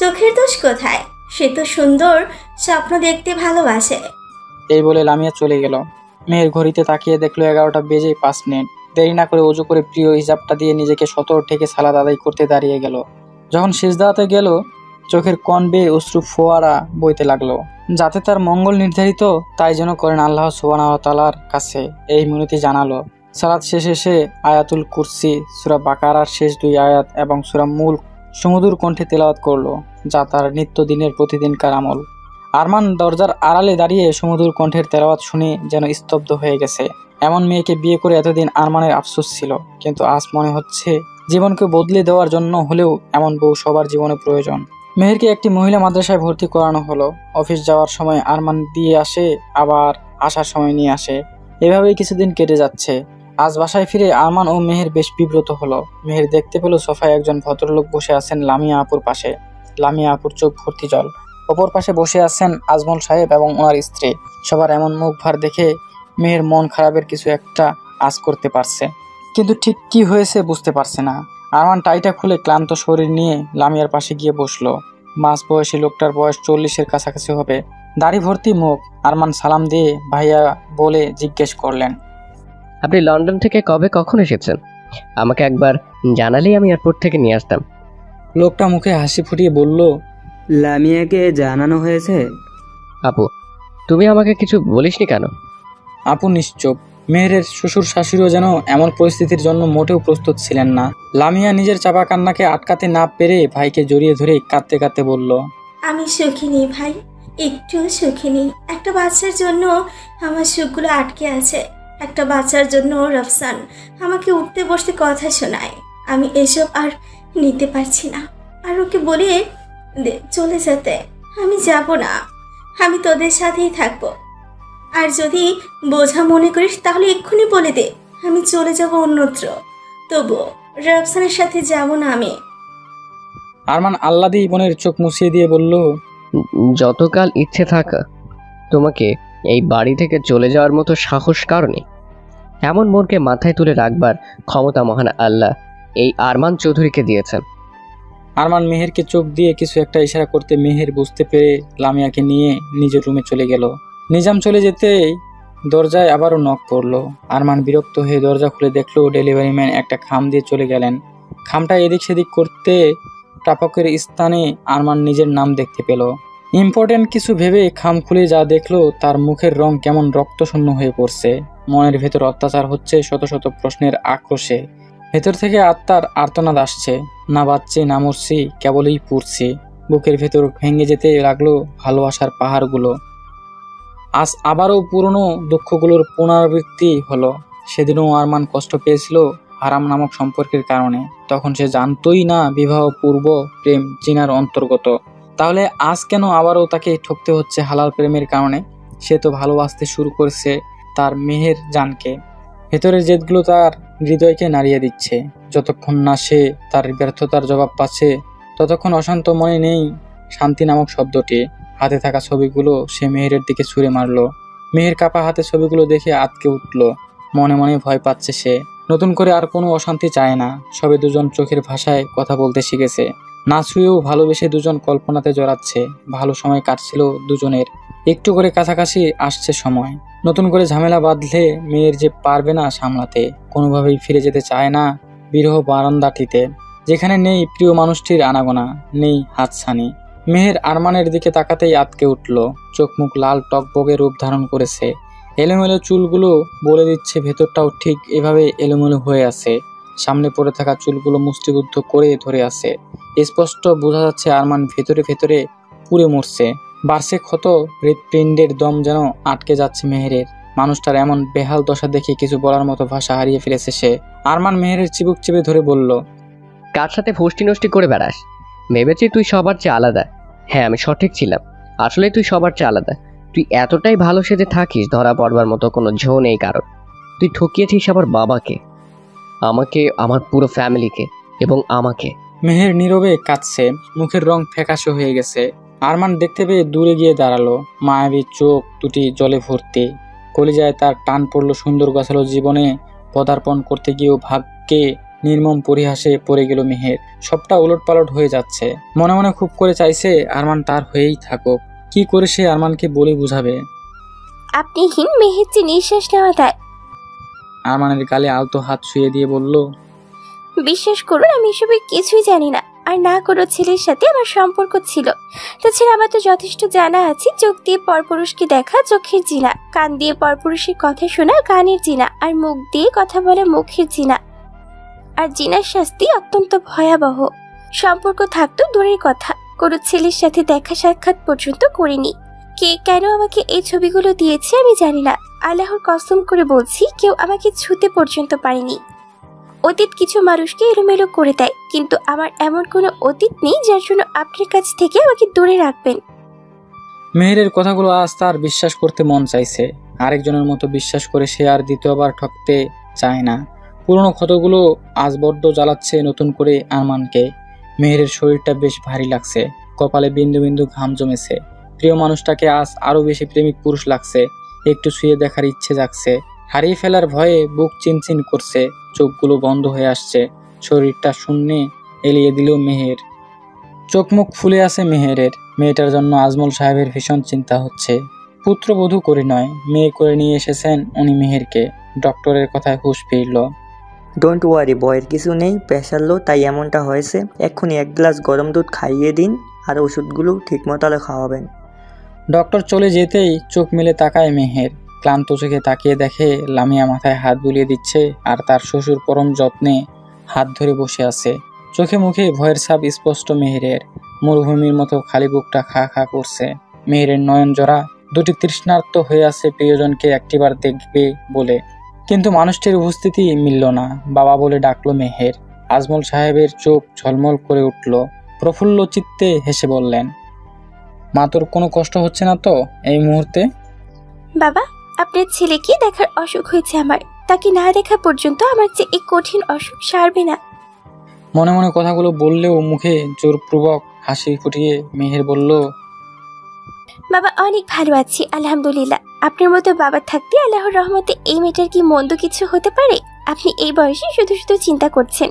চোখের দোষ কোথায়? সে তো সুন্দর স্বপ্ন দেখতে ভালোবাসে। এই বলে লামিয়া চলে গেল। মেহের ঘড়িতে তাকিয়ে দেখলো 11টা বেজে 5 মিনিট। দেরি না করে ওযু করে প্রিয় হিজাবটা দিয়ে নিজেকে সতর থেকে সালাত আদায় করতে দাঁড়িয়ে গেল। যখন সিজদাতে গেল, চোখের কোণ বেয়ে অশ্রু ফোয়ারা বইতে লাগলো। যাতে তার মঙ্গল নির্ধারিত তাই যেন করেন আল্লাহ সুবহানাহু ওয়া তাআলার কাছে এই মিনতি জানালো। সালাত শেষে সে আয়াতুল কুরসি, সূরা বাকারার শেষ 2 আয়াত এবং সূরা মুলক সুমধুর কণ্ঠে তেলাওয়াত করলো, যা তার নিত্যদিনের প্রতিদিনকার আমল। আরমান দরজার আড়ালে দাঁড়িয়ে সুমধুর কণ্ঠের তেলাওয়াত শুনে যেন স্তব্ধ হয়ে গেছে। এমন মেয়েকে বিয়ে করে এতদিন আরমানের আফসোস ছিল, কিন্তু আজ মনে হচ্ছে জীবনকে বদলে দেওয়ার জন্য হলেও এমন বউ সবার জীবনে প্রয়োজন। মেহেরকে একটি মহিলা মাদ্রাসায় ভর্তি করানো হলো। অফিস যাওয়ার সময় আরমান দিয়ে আসে, আবার আসার সময় নিয়ে আসে। এভাবেই কিছুদিন কেটে যাচ্ছে। আজ বাসায় ফিরে আরমান ও মেহের বেশ বিব্রত হলো। মেহের দেখতে পেল সোফায় একজন ভদ্রলোক বসে আছেন লামিয়া আপুর পাশে। লামিয়া আপুর চোখ ভর্তি জল। অপর পাশে বসে আছেন আজমল সাহেব এবং ওনার স্ত্রী। সবার এমন মুখ ভার দেখে মেহের মন খারাপের কিছু একটা আজ করতে পারছে, কিন্তু ঠিক কি হয়েছে বুঝতে পারছে না। আরমান টাইটা খুলে ক্লান্ত শরীর নিয়ে লামিয়ার পাশে গিয়ে বসলো। মাঝ বয়সী লোকটার বয়স 40-এর কাছাকাছি হবে, দাড়ি ভর্তি মুখ। আরমান সালাম দিয়ে ভাইয়া বলে জিজ্ঞেস করলেন, আপনি লন্ডন থেকে কবে কখন এসেছেন? আমাকে একবার জানালেই আমি এয়ারপোর্ট থেকে নিয়ে আসতাম। লোকটা মুখে হাসি ফুটিয়ে বলল, লামিয়াকে জানানো হয়েছে? আপু, তুমি আমাকে কিছু বলিসনি কেন? আপু নিশ্চুপ। মেহেরের শ্বশুর শাশুড়িও যেন এমন পরিস্থিতির জন্য মোটেও প্রস্তুত ছিলেন না। লামিয়া নিজের চাপা কান্নাকে আটকাতে না পেরে ভাইকে জড়িয়ে ধরে কাঁদতে কাঁদতে বলল, আমি সুখী নেই ভাই, একটুও সুখী নেই। একটা বাচ্চার জন্য আমার সুখগুলো আটকে আছে। একটা বাচ্চার জন্য রফসান আমাকে উঠতে বসতে কথা শোনায়। আমি এসব আর নিতে পারছি না। আর ওকে বলে চলে যেতে। আমি যাব না, আমি তোদের সাথেই থাকবো। আর যদি বোঝা মনে করিস তাহলে এক্ষুনি বলে দে, আমি চলে যাব অন্যত্র। তবুও রফসানের সাথে যাব না আমি। আরমান আহ্লাদী বোনের চোখ মুছিয়ে দিয়ে বলল, যতকাল ইচ্ছে থাকা তোমাকে এই বাড়ি থেকে চলে যাওয়ার মতো সাহস কারণে এমন মনকে মাথায় তুলে রাখবার ক্ষমতা মহান আল্লাহ এই আরমান চৌধুরীকে দিয়েছেন। আরমান মেহেরকে চোখ দিয়ে কিছু একটা ইশারা করতে মেহের বুঝতে পেরে লামিয়াকে নিয়ে নিজের রুমে চলে গেল। নিজাম চলে যেতেই দরজায় আবারও নক পড়লো। আরমান বিরক্ত হয়ে দরজা খুলে দেখলো ডেলিভারি ম্যান একটা খাম দিয়ে চলে গেলেন। খামটা এদিক সেদিক করতে প্রাপকের স্থানে আরমান নিজের নাম দেখতে পেল। ইম্পর্টেন্ট কিছু ভেবে খাম খুলে যা দেখলো, তার মুখের রং কেমন রক্তশূন্য হয়ে পড়ছে। মনের ভেতর অত্যাচার হচ্ছে শত শত প্রশ্নের আক্রোশে। ভেতর থেকে আত্মার আর্তনাদ আসছে, না বাচ্চি না মরছি, কেবলই পুড়ছি। বুকের ভেতর ভেঙে যেতে লাগলো ভালোবাসার পাহাড়গুলো। আজ আবারও পুরনো দুঃখগুলোর পুনরাবৃত্তি হলো। সেদিনও আরমান কষ্ট পেয়েছিল হারাম নামক সম্পর্কের কারণে। তখন সে জানতোই না বিবাহ পূর্ব প্রেম জিনার অন্তর্গত। তাহলে আজ কেন আবারও তাকে ঠকতে হচ্ছে হালাল প্রেমের কারণে? সে তো ভালোবাসতে শুরু করেছে তার মেহের জানকে। ভেতরের জেদগুলো তার হৃদয়কে নাড়িয়ে দিচ্ছে। যতক্ষণ না সে তার ব্যর্থতার জবাব পাচ্ছে, ততক্ষণ অশান্ত মনে নেই শান্তি নামক শব্দটি। হাতে থাকা ছবিগুলো সে মেহেরের দিকে ছুঁড়ে মারলো। মেহের কাপা হাতে ছবিগুলো দেখে আঁতকে উঠল। মনে মনে ভয় পাচ্ছে সে। নতুন করে আর কোনো অশান্তি চায় না। সবে দুজন চোখের ভাষায় কথা বলতে শিখেছে। না ছুঁয়েও ভালোবেসে দুজন কল্পনাতে জড়াচ্ছে। ভালো সময় কাটছিল দুজনের। একটু করে কাছাকাছি আসছে সময়। নতুন করে ঝামেলা বাঁধলে মেয়ের যে পারবে না সামলাতে। কোনোভাবেই ফিরে যেতে চায় না বিরহ বারান্দাটিতে, যেখানে নেই প্রিয় মানুষটির আনাগোনা, নেই হাতছানি। মেহের আরমানের দিকে তাকাতেই আটকে উঠল। চোখ মুখ লাল টকবগে রূপ ধারণ করেছে। এলোমেলো চুলগুলো বলে দিচ্ছে ভেতরটাও ঠিক এভাবে এলোমেলো হয়ে আছে। সামনে পড়ে থাকা চুলগুলো মুষ্টিবদ্ধ করে ধরে আছে। স্পষ্ট বোঝা যাচ্ছে আরমান ভেতরে ভেতরে পুড়ে মরছে। বার্ষে ক্ষত হৃৎপিণ্ডের দম যেন আটকে যাচ্ছে মেহেরের। মানুষটার এমন বেহাল দশা দেখে কিছু বলার মতো ভাষা হারিয়ে ফেলেছে সে। আরমান মেহেরের চিবুক চেপে ধরে বলল, কার সাথে ফষ্টি নষ্টি করে বেড়াস? ভেবেছি তুই সবার চেয়ে আলাদা। হ্যাঁ, আমি সঠিক ছিলাম। আসলে তুই সবার চেয়ে আলাদা। তুই এতটাই ভালো সেজে থাকিস, ধরা পড়বার মতো কোনো ঝোঁ নেই কারণ। তুই ঠকিয়েছিস আমার বাবাকে, আমাকে, আমার পুরো ফ্যামিলিকে এবং আমাকে। মেহের নীরবে কাঁদছে। মুখের রং ফ্যাকাশে হয়ে গেছে। আরমান দেখতে পেয়ে দূরে গিয়ে দাঁড়ালো। মায়াবী চোখ দুটি জলে ভর্তি। কলিজায় তার টান পড়লো। সুন্দর গাছালো জীবনে পদার্পণ করতে গিয়েও ভাগ্যে নির্মম পরিহাসে পড়ে গেল মেহের। সবটা উলটপালট হয়ে যাচ্ছে। মনে মনে খুব করে চাইছে আরমান তার হয়েই থাকুক। কি করে সে আরমানকে বলে বুঝাবে? আপনি হিন মেহেরজি নিঃশ্বাস নেওয়া দেয়। আরমানের গালে আলতো হাত ছুঁয়ে দিয়ে বলল, বিশ্বাস করুন, আমি এসবের কিছুই জানি না। আর না কোনো ছেলের সাথে আমার সম্পর্ক ছিল। তাছাড়া আমার তো যথেষ্ট জানা আছে। চোখ দিয়ে পরপুরুষকে দেখা চোখের জিনা, কান দিয়ে পরপুরুষের কথা শোনা কানের জিনা, আর মুখ দিয়ে কথা বলা মুখের জিনা। আর জিনার শাস্তি অত্যন্ত ভয়াবহ। সম্পর্ক থাকতো দূরের কথা, কোনো ছেলের সাথে দেখা সাক্ষাৎ পর্যন্ত করিনি। কে কেন আমাকে এই ছবিগুলো দিয়েছে আমি জানি না। আল্লাহর কসম করে বলছি, কেউ আমাকে ছুতে পর্যন্ত পারেনি। অতীত কিছু মানুষকে এলোমেলো করে দেয়, কিন্তু আমার এমন কোনো অতীত নেই যার জন্য আপনার কাছ থেকে আমাকে দূরে রাখবেন। মেহেরের কথাগুলো আজ তার বিশ্বাস করতে মন চাইছে। আরেকজনের মতো বিশ্বাস করে সে আর দ্বিতীয়বার ঠকতে চায় না। পুরনো ক্ষতগুলো আজ বড্ড জ্বালাচ্ছে নতুন করে আরমানকে। মেহেরের শরীরটা বেশ ভারী লাগছে, কপালে বিন্দু বিন্দু ঘাম জমেছে। প্রিয় মানুষটাকে আজ আরো বেশি প্রেমিক পুরুষ লাগছে। একটু শুয়ে দেখার ইচ্ছে জাগছে। হারিয়ে ফেলার ভয়ে বুক চিনচিন করছে, চোখগুলো বন্ধ হয়ে আসছে। শরীরটা শূন্যে এলিয়ে দিল মেহের। চোখ মুখ ফুলে আছে মেহেরের। মেয়েটার জন্য আজমল সাহেবের ভীষণ চিন্তা হচ্ছে। পুত্রবধূ করে নয়, মেয়ে করে নিয়ে এসেছেন উনি মেহেরকে। ডক্টরের কথায় হুঁশ ফিরল। ডোন্ট ওয়ারি, বয়ের কিছু নেই, প্রেশার লো, তাই এমনটা হয়েছে। এক্ষুনি 1 গ্লাস গরম দুধ খাইয়ে দিন, আর ওষুধগুলো ঠিকমতো খাওয়াবেন। ডক্টর চলে যেতেই চোখ মেলে তাকায় মেহের। ক্লান্ত চোখে তাকিয়ে দেখে লামিয়া মাথায় হাত বুলিয়ে দিচ্ছে, আর তার শ্বশুর পরম যত্নে হাত ধরে বসে আছে। চোখে মুখে ভয়ের ছাপ স্পষ্ট মেহেরের। মরুভূমির মতো খালি বুকটা খা খা করছে। মেহেরের নয়ন জোড়া দুটি তৃষ্ণার্ত হয়ে আছে প্রিয়জনকে একটিবার দেখবে বলে, কিন্তু মানুষটির উপস্থিতি মিলল না। বাবা বলে ডাকলো মেহের। আজমল সাহেবের চোখ ঝলমল করে উঠল। প্রফুল্ল চিত্তে হেসে বললেন, মা, তোর কোনো কষ্ট হচ্ছে না তো এই মুহূর্তে? বাবা, আপনার ছেলেকে দেখার অসুখ হয়েছে আমার। তাকে না দেখা পর্যন্ত আমার যে এই কঠিন অসুখ সারবে না। মনে মনে কথাগুলো বললেও মুখে জোরপূর্বক হাসি ফুটিয়ে মেহের বলল, বাবা, অনেক ভালো আছি আলহামদুলিল্লাহ। আপনার মতো বাবা থাকতে আল্লাহর রহমতে এই মেয়েটার কি মন্দ কিছু হতে পারে? আপনি এই বয়সে শুধু শুধু চিন্তা করছেন।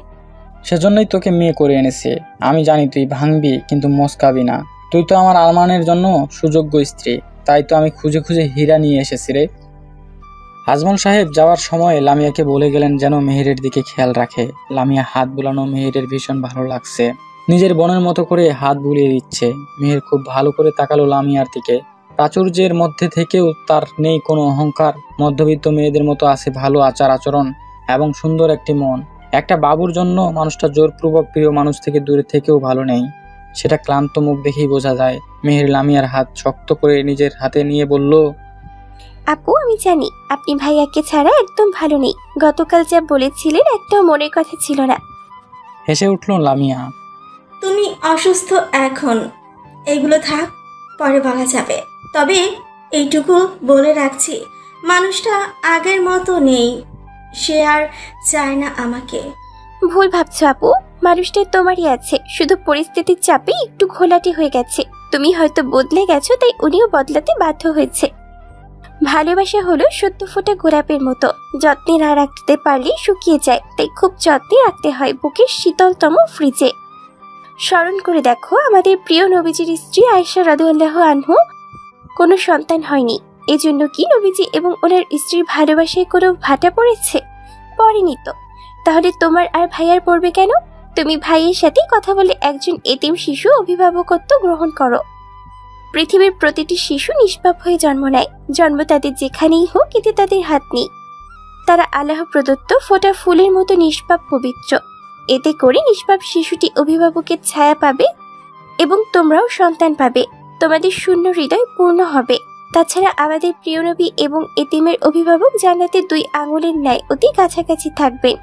সেজন্যই তোকে মেয়ে করে এনেছে। আমি জানি তুই ভাঙবি, কিন্তু মস্কাবি না। তুই তো আমার আরমানের জন্য সুযোগ্য স্ত্রী, তাই তো আমি খুঁজে খুঁজে হীরা নিয়ে এসেছি রে। আজমল সাহেব যাওয়ার সময় লামিয়াকে বলে গেলেন যেন মেহেরের দিকে খেয়াল রাখে। লামিয়া হাত বুলানো মেহেরের ভীষণ ভালো লাগছে। নিজের বোনের মতো করে হাত বুলিয়ে দিচ্ছে। মেহের খুব ভালো করে তাকালো লামিয়ার দিকে। প্রাচুর্যের মধ্যে থেকেও তার নেই কোনো অহংকার। মধ্যবিত্ত মেয়েদের মতো আছে ভালো আচার আচরণ এবং সুন্দর একটি মন। একটা বাবুর জন্য মানুষটা জোরপূর্বক প্রিয় মানুষ থেকে দূরে থেকেও ভালো নেই, সেটা ক্লান্ত মুখ দেখেই বোঝা যায়। মেহের লামিয়ার হাত শক্ত করে নিজের হাতে নিয়ে বলল, আপু, আমি জানি আপনি ভাইয়াকে ছাড়া একদম ভালো নেই। গতকাল যা বলেছিলেন একটাও মনের কথা ছিল না। হেসে উঠল লামিয়া। তুমি অসুস্থ এখন, এগুলো থাক, পরে বলা যাবে। তবে এইটুকু বলে রাখছি, মানুষটা আগের মতো নেই। সে আর চায় না আমাকে। ভুল ভাবছো আপু, মানুষটা তোমারই আছে, শুধু পরিস্থিতির চাপে একটু ঘোলাটে হয়ে গেছে। তুমি হয়তো বদলে গেছো, তাই উনিও বদলাতে বাধ্য হয়েছে। ভালোবাসা হলো সত্য ফোঁটা গোলাপের মতো, যত্নে না রাখতে পারলে শুকিয়ে যায়, তাই খুব যত্নে রাখতে হয় বুকের শীতলতম ফ্রিজে। স্মরণ করে দেখো, আমাদের প্রিয় নবীজির স্ত্রী আয়েশা রাদিয়াল্লাহু আনহু কোনো সন্তান হয়নি। এজন্য কি নবীজি এবং ওনার স্ত্রীর ভালোবাসায় কোনো ভাটা পড়েছে? পড়েনি তো। তাহলে তোমার আর ভাইয়ার পড়বে কেন? তুমি ভাইয়ের সাথে কথা বলে একজন এতিম শিশু অভিভাবকত্ব গ্রহণ করো। পৃথিবীর প্রতিটি শিশু নিষ্পাপ হয়ে জন্ম নেয়। জন্ম তাদের যেখানেই হোক, এতে তাদের হাত নেই। তারা আল্লাহ প্রদত্ত ফোঁটা ফুলের মতো নিষ্পাপ পবিত্র। এতে করে নিষ্পাপ শিশুটি অভিভাবকের ছায়া পাবে এবং তোমরাও সন্তান পাবে। তোমাদের শূন্য হৃদয় পূর্ণ হবে। তাছাড়া আমাদের প্রিয় নবী এবং এতিমের অভিভাবক জান্নাতের 2 আঙুলের ন্যায় অতি কাছাকাছি থাকবেন।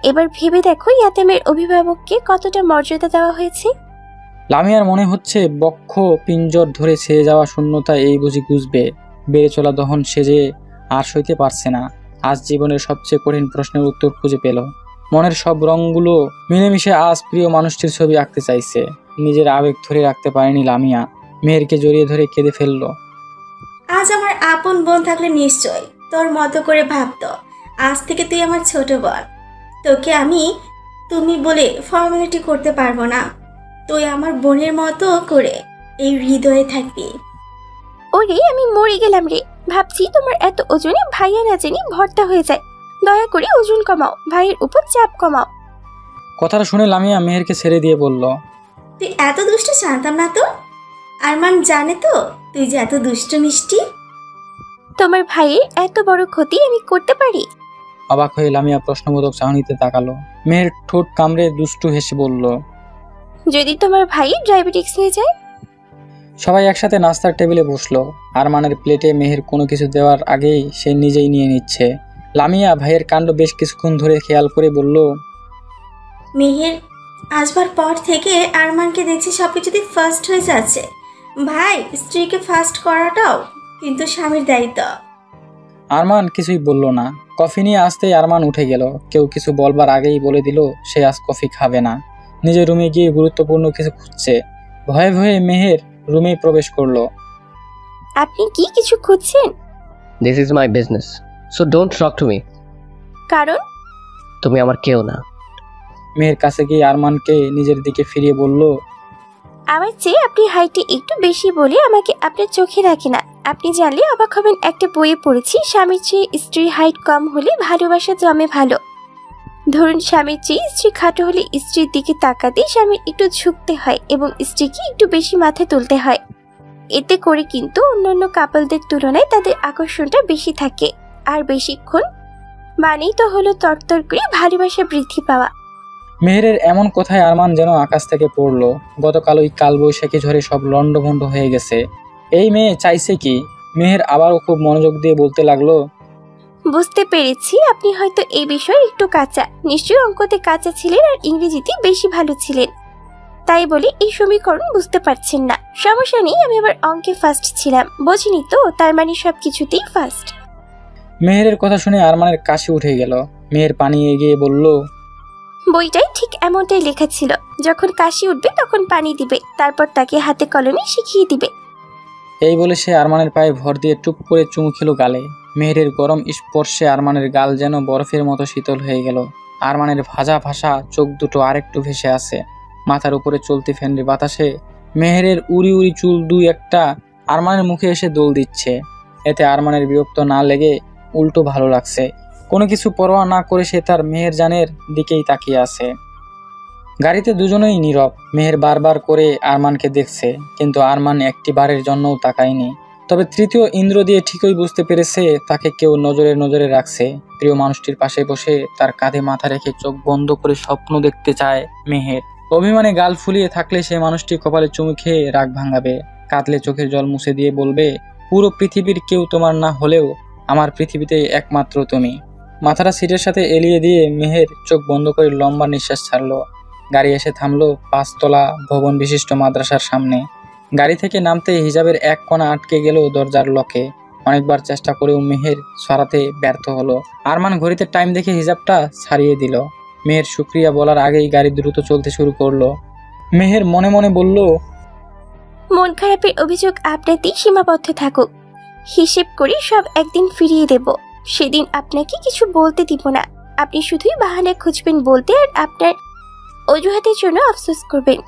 এবার ভেবে দেখো, ইয়াতেমের অভিভাবককে কতটা মর্যাদা দেওয়া হয়েছে। লামিয়ার মনে হচ্ছে বক্ষ পিঞ্জর ধরে ছেয়ে যাওয়া শূন্যতা এই বুঝি গুজবে। বেড়ে চলা দহন সেজে আর সইতে পারছে না। আজ জীবনের সবচেয়ে কঠিন প্রশ্নের উত্তর খুঁজে পেল। মনের সব রঙগুলো মিলেমিশে আজ প্রিয় মানুষটির ছবি আঁকতে চাইছে। নিজের আবেগ ধরে রাখতে পারেনি লামিয়া। মেহেরকে জড়িয়ে ধরে কেঁদে ফেলল। আজ আমার আপন বোন থাকলে নিশ্চয় তোর মতো করে ভাবতো। আজ থেকে তুই আমার ছোট বোন। তোকে আমি তুমি বলে ফর্মালিটি করতে পারবো না। তুই আমার বোনের মতো করে এই হৃদয়ে থাকবি। ওরে, আমি মরে গেলাম রে। ভাবছি তোমার এত ওজনে ভাইয়া না জানি ভর্তা হয়ে যায়। দয়া করে ওজন কমাও, ভাইয়ের উপর চাপ কমাও। কথাটা শুনে লামিয়া মেহেরকে ছেড়ে দিয়ে বলল, তুই এত দুষ্ট জানতাম না তো। আরমান জানে তো তুই যে এত দুষ্ট মিষ্টি। তোমার ভাইয়ের এত বড় ক্ষতি আমি করতে পারি? অবাক হয়ে লামিয়া প্রশ্নবোধক চাহনিতে তাকালো। মেহের ঠোঁট কামড়ে দুষ্টু হেসে বলল, যদি তোমার ভাই ডায়াবেটিক্স হয়ে যায়? সবাই একসাথে নাস্তার টেবিলে বসলো। আরমানের প্লেটে মেহের কোনো কিছু দেওয়ার আগেই সে নিজেই নিয়ে নিচ্ছে। লামিয়া ভাইয়ের কাণ্ড বেশ কিছুক্ষণ ধরে খেয়াল করে বলল, মেহের আসবার পর থেকে আরমানকে দেখছি সবকিছুতে ফার্স্ট হয়ে যাচ্ছে। ভাই, স্ত্রীকে ফার্স্ট করাটাও কিন্তু স্বামীর দায়িত্ব। আরমান কিছুই বলল না। কফি নিয়ে আসতেই আরমান উঠে গেল। কেউ কিছু বলবার আগেই বলে দিল সে আজ কফি খাবে না। নিজের রুমে গিয়ে গুরুত্বপূর্ণ কিছু খুঁজছে। ভয়ে ভয়ে মেহের রুমে প্রবেশ করলো। আপনি কি কিছু খুঁজছেন? This is my business, so don't talk to me. কারণ? তুমি আমার কেউ না। মেহের কাছে গিয়ে আরমানকে নিজের দিকে ফিরিয়ে বলল, আমার চেয়ে আপনি হাইটে একটু বেশি বলে আমাকে আপনার চোখে রাখে না। আপনি জানলে অবাক হবেন, একটা বইয়ে পড়েছি স্বামীর চেয়ে স্ত্রীর হাইট কম হলে ভালোবাসা জমে ভালো। ধরুন স্বামীর চেয়ে স্ত্রী খাটো হলে স্ত্রীর দিকে তাকাতে স্বামীর একটু ঝুঁকতে হয় এবং স্ত্রীকে একটু বেশি মাথায় তুলতে হয়। এতে করে কিন্তু অন্যান্য কাপলদের তুলনায় তাদের আকর্ষণটা বেশি থাকে। আর বেশিক্ষণ মানেই তো হলো তরতর করে ভালোবাসা বৃদ্ধি পাওয়া। মেহেরের এমন কথায় আরমান যেন আকাশ থেকে পড়লো। গতকাল ওই কালবৈশাখী ঝড়ে সব লন্ডভন্ড হয়ে গেছে। এই মেয়ে চাইছে কি? মেহের আবারও খুব মনোযোগ দিয়ে বলতে লাগলো, বুঝতে পেরেছি আপনি হয়তো এই বিষয়ে একটু কাঁচা। নিশ্চয়ই অঙ্কতে কাঁচা ছিলেন আর ইংরেজিতে বেশি ভালো ছিলেন, তাই বলে এই সমীকরণ বুঝতে পারছেন না। সমস্যা নেই, আমি আবার অঙ্কে ফার্স্ট ছিলাম, বোঝেনি তো, তার মানে সব কিছুতেই ফার্স্ট। মেহেরের কথা শুনে আরমানের কাশি উঠে গেল। মেহের পানি এগিয়ে বলল, বইটাই ঠিক এমনটাই লেখা ছিল, যখন কাশি উঠবে তখন পানি দিবে, তারপর তাকে হাতে কলমে শিখিয়ে দিবে। এই বলে সে আরমানের পায়ে ভর দিয়ে টুপ করে চুমু খেলো গালে। মেহেরের গরম স্পর্শে আরমানের গাল যেন বরফের মতো শীতল হয়ে গেল। আরমানের ভাজা ভাষা চোখ দুটো আরেকটু ভেসে আছে। মাথার উপরে চলতি ফ্যানের বাতাসে মেহেরের উড়ি উড়ি চুল দুই একটা আরমানের মুখে এসে দোল দিচ্ছে। এতে আরমানের বিরক্ত না লেগে উল্টো ভালো লাগছে। কোনো কিছু পরোয়া না করে সে তার মেহেরজানের দিকেই তাকিয়ে আছে। গাড়িতে দুজনেই নীরব। মেহের বারবার করে আরমানকে দেখছে, কিন্তু আরমান একটি বারের জন্যও তাকায়নি। তবে তৃতীয় ইন্দ্র দিয়ে ঠিকই বুঝতে পেরেছে তাকে কেউ নজরে নজরে রাখছে। প্রিয় মানুষটির পাশে বসে তার কাঁধে মাথা রেখে চোখ বন্ধ করে স্বপ্ন দেখতে চায় মেহের। অভিমানে গাল ফুলিয়ে থাকলে সে মানুষটি কপালে চুমু খেয়ে রাগ ভাঙাবে, কাঁদলে চোখের জল মুছে দিয়ে বলবে, পুরো পৃথিবীর কেউ তোমার না হলেও আমার পৃথিবীতে একমাত্র তুমি। মাথাটা সিটের সাথে এলিয়ে দিয়ে মেহের চোখ বন্ধ করে লম্বা নিঃশ্বাস ছাড়লো। গাড়ি এসে থামলো 5 তলা ভবন বিশিষ্ট মাদ্রাসার সামনে। গাড়ি থেকে নামতে হিজাবের এক কোণা আটকে গেল দরজার লকে। অনেকবার চেষ্টা করেও মেহের সরাতে ব্যর্থ হলো। আরমান ঘড়িতে টাইম দেখে হিজাবটা ছাড়িয়ে দিল। মেহের শুক্রিয়া বলার আগেই গাড়ি দ্রুত চলতে শুরু করলো। মেহের মনে মনে বলল, মন খারাপের অভিযোগ আপনাতেই সীমাবদ্ধ থাকুক, হিসেব করে সব একদিন ফিরিয়ে দেব। সেদিন আপনাকে কিছু বলতে দিব না, আপনি শুধুই বাহানা খুঁজবেন বলতে আর আপনার অজুহাতের জন্য আফসোস করবেন।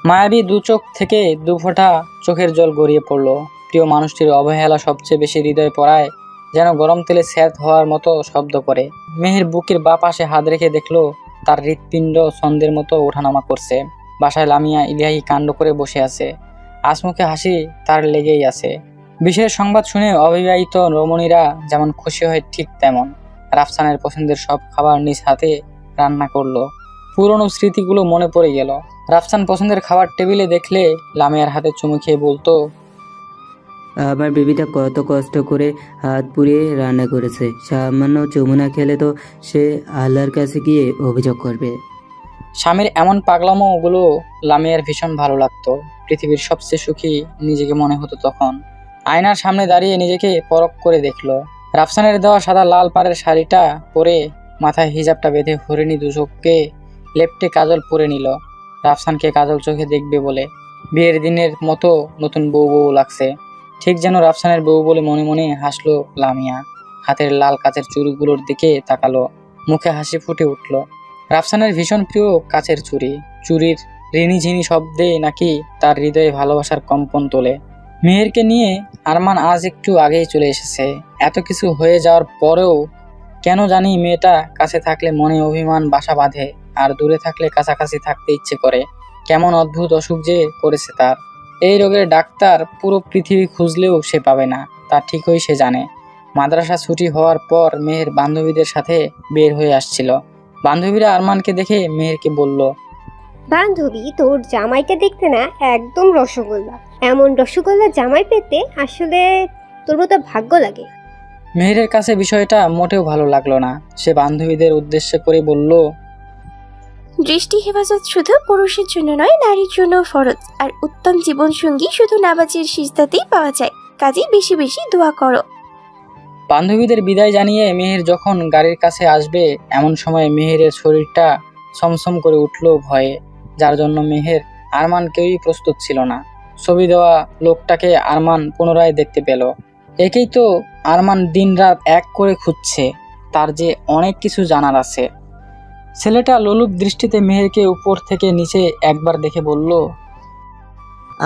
মায়াবী দু চোখ থেকে 2 ফোঁটা চোখের জল গড়িয়ে পড়ল। প্রিয় মানুষটির অবহেলা সবচেয়ে বেশি হৃদয় পড়ায় যেন গরম তেলে স্যাঁত হওয়ার মতো শব্দ করে। মেহের বুকের বাঁ পাশে হাত রেখে দেখলো তার হৃৎপিণ্ড ছন্দের মতো ওঠানামা করছে। বাসায় লামিয়া ইলাহি কাণ্ড করে বসে আছে। আসমুখে হাসি তার লেগেই আছে। বিশেষ সংবাদ শুনে অবিবাহিত রমণীরা যেমন খুশি হয় ঠিক তেমন। রাফসানের পছন্দের সব খাবার নিজ হাতে রান্না করলো। পুরনো স্মৃতিগুলো মনে পড়ে গেল। রাফসান পছন্দের খাবার টেবিলে দেখলে লামিয়ার হাতে চুমু খেয়ে বলতো, আমার বেবিটা কত কষ্ট করে হাত পুড়িয়ে রান্না করেছে, সামান্য চুমু না খেলে তো সে আল্লাহর কাছে গিয়ে অভিযোগ করবে। স্বামীর এমন পাগলামো ওগুলো লামিয়ার ভীষণ ভালো লাগতো। পৃথিবীর সবচেয়ে সুখী নিজেকে মনে হতো তখন। আয়নার সামনে দাঁড়িয়ে নিজেকে পরখ করে দেখলো। রাফসানের দেওয়া সাদা লাল পাড়ের শাড়িটা পরে মাথায় হিজাবটা বেঁধে হরিণী দুচোখকে লেপটে কাজল পরে নিল। রাফসানকে কাজল চোখে দেখবে বলে। বিয়ের দিনের মতো নতুন বউ বউ লাগছে, ঠিক যেন রাফসানের বউ বলে মনে মনে হাসলো লামিয়া। হাতের লাল কাচের চুড়িগুলোর দিকে তাকালো, মুখে হাসি ফুটে উঠল। রাফসানের ভীষণ প্রিয় কাচের চুড়ি। চুড়ির রিনিঝিনি শব্দে নাকি তার হৃদয়ে ভালোবাসার কম্পন তোলে। মেহেরকে নিয়ে আরমান আজ একটু আগেই চলে এসেছে। এত কিছু হয়ে যাওয়ার পরেও কেন জানি মেয়েটা কাছে থাকলে মনে অভিমান বাসা বাঁধে, আর দূরে থাকলে কাছাকাছি থাকতে ইচ্ছে করে। কেমন অদ্ভুত অসুখ যে করেছে তার। এই রোগের ডাক্তার পুরো পৃথিবী খুঁজলেও সে পাবে না, তা ঠিকই সে জানে। মাদ্রাসা ছুটি হওয়ার পর মেহের বান্ধবীদের সাথে বের হয়ে আসছিল। বান্ধবীরা আরমানকে দেখে মেহেরকে বলল, বান্ধবী, তোর জামাইকে দেখতে না একদম রসগোল্লা। এমন রসগোল্লা জামাই পেতে আসলে তোর মতো ভাগ্য লাগে। মেহেরের কাছে বিষয়টা মোটেও ভালো লাগলো না। সে বান্ধবীদের উদ্দেশ্য করে বলল, দৃষ্টি হেফাজত শুধু পুরুষের জন্য নয়, নারীর জন্য ফরজ। আর উত্তম জীবনসঙ্গী শুধু নামাজের সিজদাতেই পাওয়া যায়। কাজেই বেশি বেশি দোয়া করো। বান্ধবীদের বিদায় জানিয়ে মেহের যখন গাড়ির কাছে আসবে, এমন সময় মেহেরের শরীরটা ছমছম করে উঠল ভয়ে, যার জন্য মেহের আরমান কেউই প্রস্তুত ছিল না। ছবি দেওয়া লোকটাকে আরমান পুনরায় দেখতে পেল। একেই তো আরমান দিনরাত এক করে খুঁজছে, তার যে অনেক কিছু জানার আছে। ছেলেটা লোলুপ দৃষ্টিতে মেহেরকে উপর থেকে নিচে একবার দেখে বলল,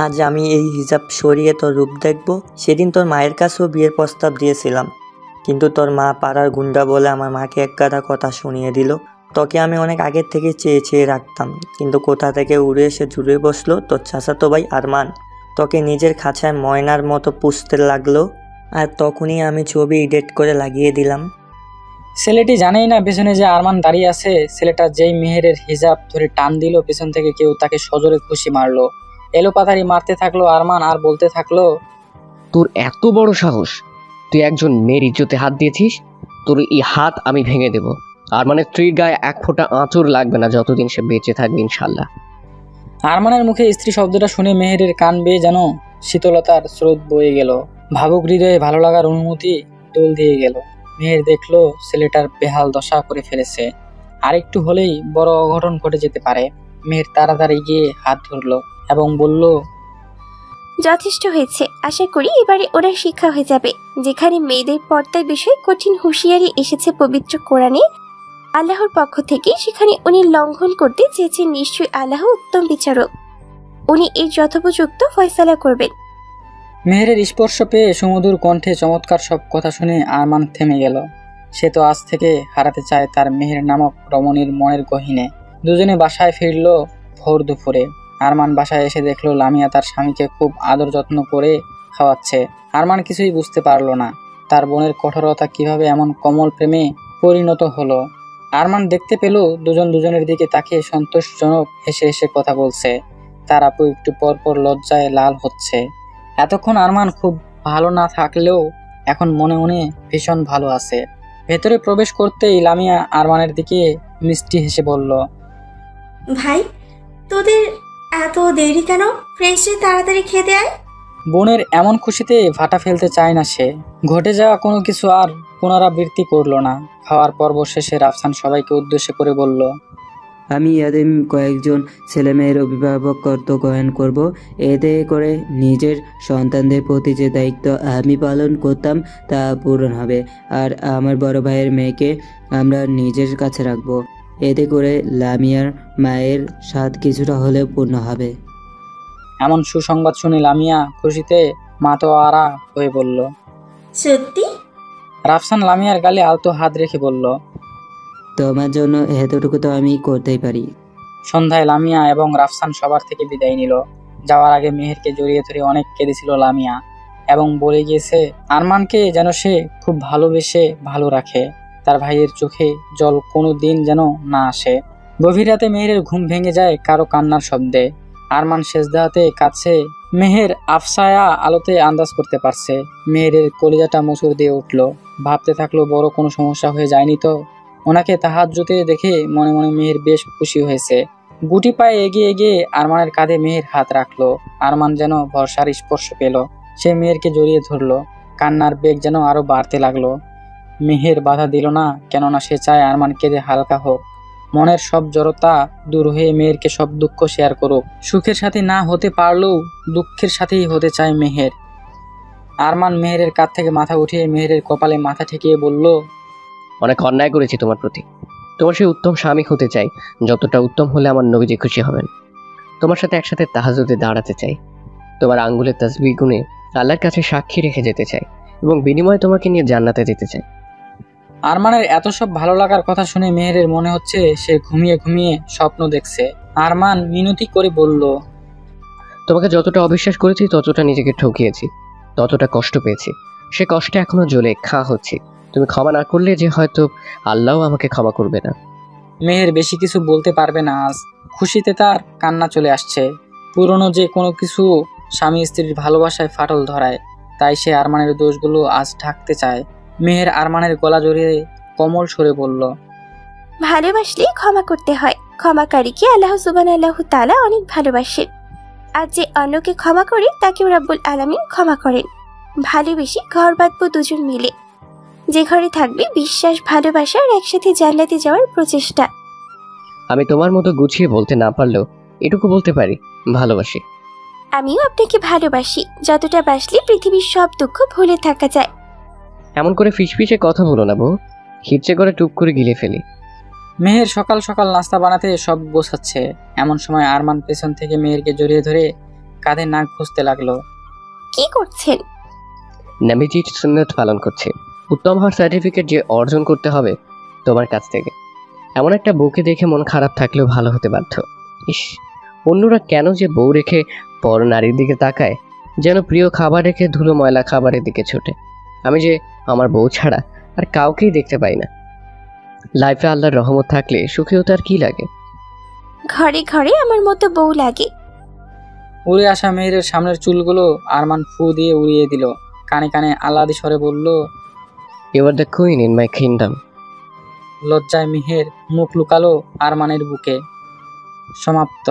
আজ আমি এই হিজাব সরিয়ে তোর রূপ দেখব। সেদিন তোর মায়ের কাছেও বিয়ের প্রস্তাব দিয়েছিলাম, কিন্তু তোর মা পাড়ার গুন্ডা বলে আমার মাকে এক গাদা কথা শুনিয়ে দিল। তোকে আমি অনেক আগের থেকে চেয়ে চেয়ে রাখতাম, কিন্তু কোথা থেকে উড়ে এসে জুড়ে বসলো তোর চাচাতো ভাই আরমান। তোকে নিজের খাঁচায় ময়নার মতো পুষতে লাগলো, আর তখনই আমি ছবি এডিট করে লাগিয়ে দিলাম। ছেলেটি জানেই না পেছনে যে আরমান দাঁড়িয়ে আছে। ছেলেটা যেই মেহেরের হিজাব ধরে টান দিল, পেছন থেকে কেউ তাকে সজোরে খুশি মারলো। এলোপাতাড়ি মারতে থাকলো আরমান, আর বলতে থাকলো, তোর এত বড় সাহস, তুই একজন মেয়ের ইজ্জতে হাত দিয়েছিস? তোর এই হাত আমি ভেঙে দেব। আরমানের স্ত্রীর গায়ে এক ফোঁটা আঁচড় লাগবে না যতদিন সে বেঁচে থাকবে, ইনশাল্লাহ। আরমানের মুখে স্ত্রী শব্দটা শুনে মেহেরের কান বেয়ে যেন শীতলতার স্রোত বয়ে গেল। ভাবুক হৃদয়ে ভালো লাগার অনুমতি দোল দিয়ে গেল। মেহের দেখলো ছেলেটার বেহাল দশা করে ফেলেছে, আর একটু হলেই বড় অঘটন ঘটে যেতে পারে। মেহের তাড়াতাড়ি গিয়ে হাত ধরলো এবং বলল, যথেষ্ট হয়েছে। আশা করি এবারে ওরা শিক্ষা হয়ে যাবে। যেখানে মেয়েদের পর্দার বিষয়ে কঠিন হুঁশিয়ারি এসেছে পবিত্র কোরআনে আল্লাহর পক্ষ থেকে, সেখানে উনি লঙ্ঘন করতে চেয়েছেন। নিশ্চয়ই আল্লাহ উত্তম বিচারক, উনি এর যথোপযুক্ত ফয়সালা করবেন। মেহেরের স্পর্শ পেয়ে সুমধুর কণ্ঠে চমৎকার সব কথা শুনে আরমান থেমে গেল। সে তো আজ থেকে হারাতে চায় তার মেহের নামক রমণীর মনের গহীনে। দুজনে বাসায় ফিরল ভোর দুপুরে। আরমান বাসায় এসে দেখলো লামিয়া তার স্বামীকে খুব আদর যত্ন করে খাওয়াচ্ছে। আরমান কিছুই বুঝতে পারলো না তার বোনের কঠোরতা কিভাবে এমন কমল প্রেমে পরিণত হলো। আরমান দেখতে পেল দুজন দুজনের দিকে তাকিয়ে সন্তোষজনক হেসে হেসে কথা বলছে। তার আপু একটু পর পর লজ্জায় লাল হচ্ছে। এতক্ষণ আরমান খুব ভালো না থাকলেও এখন মনে মনে ভীষণ ভালো আছে। ভেতরে প্রবেশ করতেই লামিয়া আরমানের দিকে মিষ্টি হেসে বলল, ভাই, তোদের এত দেরি কেন? ফ্রেশে তাড়াতাড়ি খেতে আয়। বোনের এমন খুশিতে ভাটা ফেলতে চায় না সে। ঘটে যাওয়া কোনো কিছু আর পুনরাবৃত্তি করলো না। খাওয়ার পর্ব শেষে রাফসান সবাইকে উদ্দেশ্য করে বলল, আমি ইয়াদিম কয়েকজন ছেলেমেয়ের অভিভাবকত্ব গ্রহণ করব। এতে করে নিজের সন্তানদের প্রতি যে দায়িত্ব আমি পালন করতাম তা পূরণ হবে। আর আমার বড় ভাইয়ের মেয়েকে আমরা নিজের কাছে রাখবো। এতে করে লামিয়ার মায়ের স্বাদ কিছুটা হলেও পূর্ণ হবে। এমন সুসংবাদ শুনে লামিয়া খুশিতে মাতোয়ারা হয়ে বলল, সত্যি? রাফসান লামিয়ার গালে আলতো হাত রেখে বলল, তোমার জন্য এতটুকু তো আমি করতেই পারি। সন্ধ্যায় লামিয়া এবং রাফসান সবার থেকে বিদায় নিল। যাওয়ার আগে মেহেরকে জড়িয়ে ধরে অনেক কেঁদেছিল লামিয়া এবং বলে গিয়েছে আরমানকে যেন সে খুব ভালোবেসে ভালো রাখে। তার ভাইয়ের চোখে জল কোনো দিন যেন না আসে। গভীর রাতে মেহেরের ঘুম ভেঙে যায় কারো কান্নার শব্দে। আরমান সেজদাতে কাছে। মেহের আফসায়া আলোতে আন্দাজ করতে পারছে। মেহেরের কলিজাটা মোচড় দিয়ে উঠল। ভাবতে থাকলো বড় কোনো সমস্যা হয়ে যায়নি তো। ওনাকে তাহাজ্জুদে দেখে মনে মনে মেহের বেশ খুশি হয়েছে। গুটি পায়ে এগিয়ে এগিয়ে আরমানের কাঁধে মেহের হাত রাখলো। আরমান যেন ভরসার স্পর্শ পেল। সে মেহেরকে জড়িয়ে ধরলো। কান্নার বেগ যেন আরো বাড়তে লাগলো। মেহের বাধা দিল না, কেননা সে চায় আরমান কেঁদে হালকা হোক। মনের সব জড়তা দূর হয়ে মেহেরকে সব দুঃখ শেয়ার করুক। সুখের সাথে না হতে পারলেও দুঃখের সাথেই হতে চায় মেহের। আরমান মেহেরের কাঁধ থেকে মাথা উঠিয়ে মেহেরের কপালে মাথা ঠেকিয়ে বলল, অনেক অন্যায় করেছি তোমার প্রতি। তোমার সেই উত্তম স্বামী হতে চাই যতটা উত্তম হলে আমার নবীজি খুশি হবেন। তোমার সাথে একসাথে তাহাজ্জুদে দাঁড়াতে চাই। তোমার আঙ্গুলের তাসবিহ গুণে আল্লাহর কাছে সাক্ষী রেখে যেতে চাই এবং বিনিময়ে তোমাকে নিয়ে জান্নাতে যেতে চাই। আরমানের এত সব ভালো লাগার কথা শুনে মেহেরের মনে হচ্ছে সে ঘুমিয়ে ঘুমিয়ে স্বপ্ন দেখছে। আরমান মিনতি করে বলল, তোমাকে যতটা অবিশ্বাস করেছি ততটা নিজেকে ঠকিয়েছি, ততটা কষ্ট পেয়েছি। সে কষ্টে এখনো জ্বলে খাঁ হচ্ছে। তুমি ক্ষমা না করলে যে হয়তো আল্লাহও আমাকে ক্ষমা করবে না। মেহের বেশি কিছু বলতে পারবে না আজ। খুশিতে তার কান্না চলে আসছে। পুরনো যে কোনো কিছু স্বামী স্ত্রীর ভালোবাসায় ফাটল ধরায়, তাই সে আরমানের দোষগুলো আজ ঢাকতে চায়। মেহের আরমানের গলা জড়িয়ে কোমল সরে বলল, ভালোবাসলে ক্ষমা করতে হয়, ক্ষমাকারীকে আল্লাহ সুবহানাহু তাআলা অনেক ভালোবাসেন। আর যে অন্যকে ক্ষমা করে তাকেও রাব্বুল আলামিন ক্ষমা করেন। ভালোবেসে ঘর বাঁধবো দুজন মিলে, যে ঘরে থাকবে বিশ্বাস, ভালোবাসা আর একসাথে জান্নাতে যাওয়ার প্রচেষ্টা। আমি তোমার মতো গুছিয়ে বলতে না পারলেও এটুকু বলতে পারি, ভালোবাসি। আমিও আপনাকে ভালোবাসি, যতটা বাসলে পৃথিবীর সব দুঃখ ভুলে থাকা যায়। এমন করে ফিসফিসে কথা বলো না বউ, হিচড়ে করে টুপ করে গিলে ফেলি। মেহের সকাল সকাল নাস্তা বানাতে সব গোছাচ্ছে। এমন সময় আরমান পেছন থেকে মেহেরকে জড়িয়ে ধরে কাঁধে নাক ঘষতে লাগলো। কি করছেন? নবীজির সুন্নত পালন করছে। উত্তম হওয়ার সার্টিফিকেট যে অর্জন করতে হবে তোমার কাছ থেকে, এমন একটা বউকে দেখে মন খারাপ থাকলেও ভালো হতে বাধ্য। ইস, অন্যরা কেন যে বউ রেখে পর নারীর দিকে তাকায়, যেন প্রিয় খাবার রেখে ধুলো ময়লা খাবারের দিকে ছোটে। আমি যে আমার বউ ছাড়া আর কাউকেই দেখতে পাই না। লাইফে আল্লাহর রহমত থাকলে সুখেও তার কি লাগে। ঘরে ঘরে আমার মতো বউ লাগে। উড়ে আসা মেহেরের সামনের চুলগুলো আরমান ফু দিয়ে উড়িয়ে দিল। কানে কানে আহ্লাদি স্বরে বলল, you are the queen in my kingdom. লজ্জায় মেহের মুখ লুকালো আরমানের বুকে। সমাপ্ত।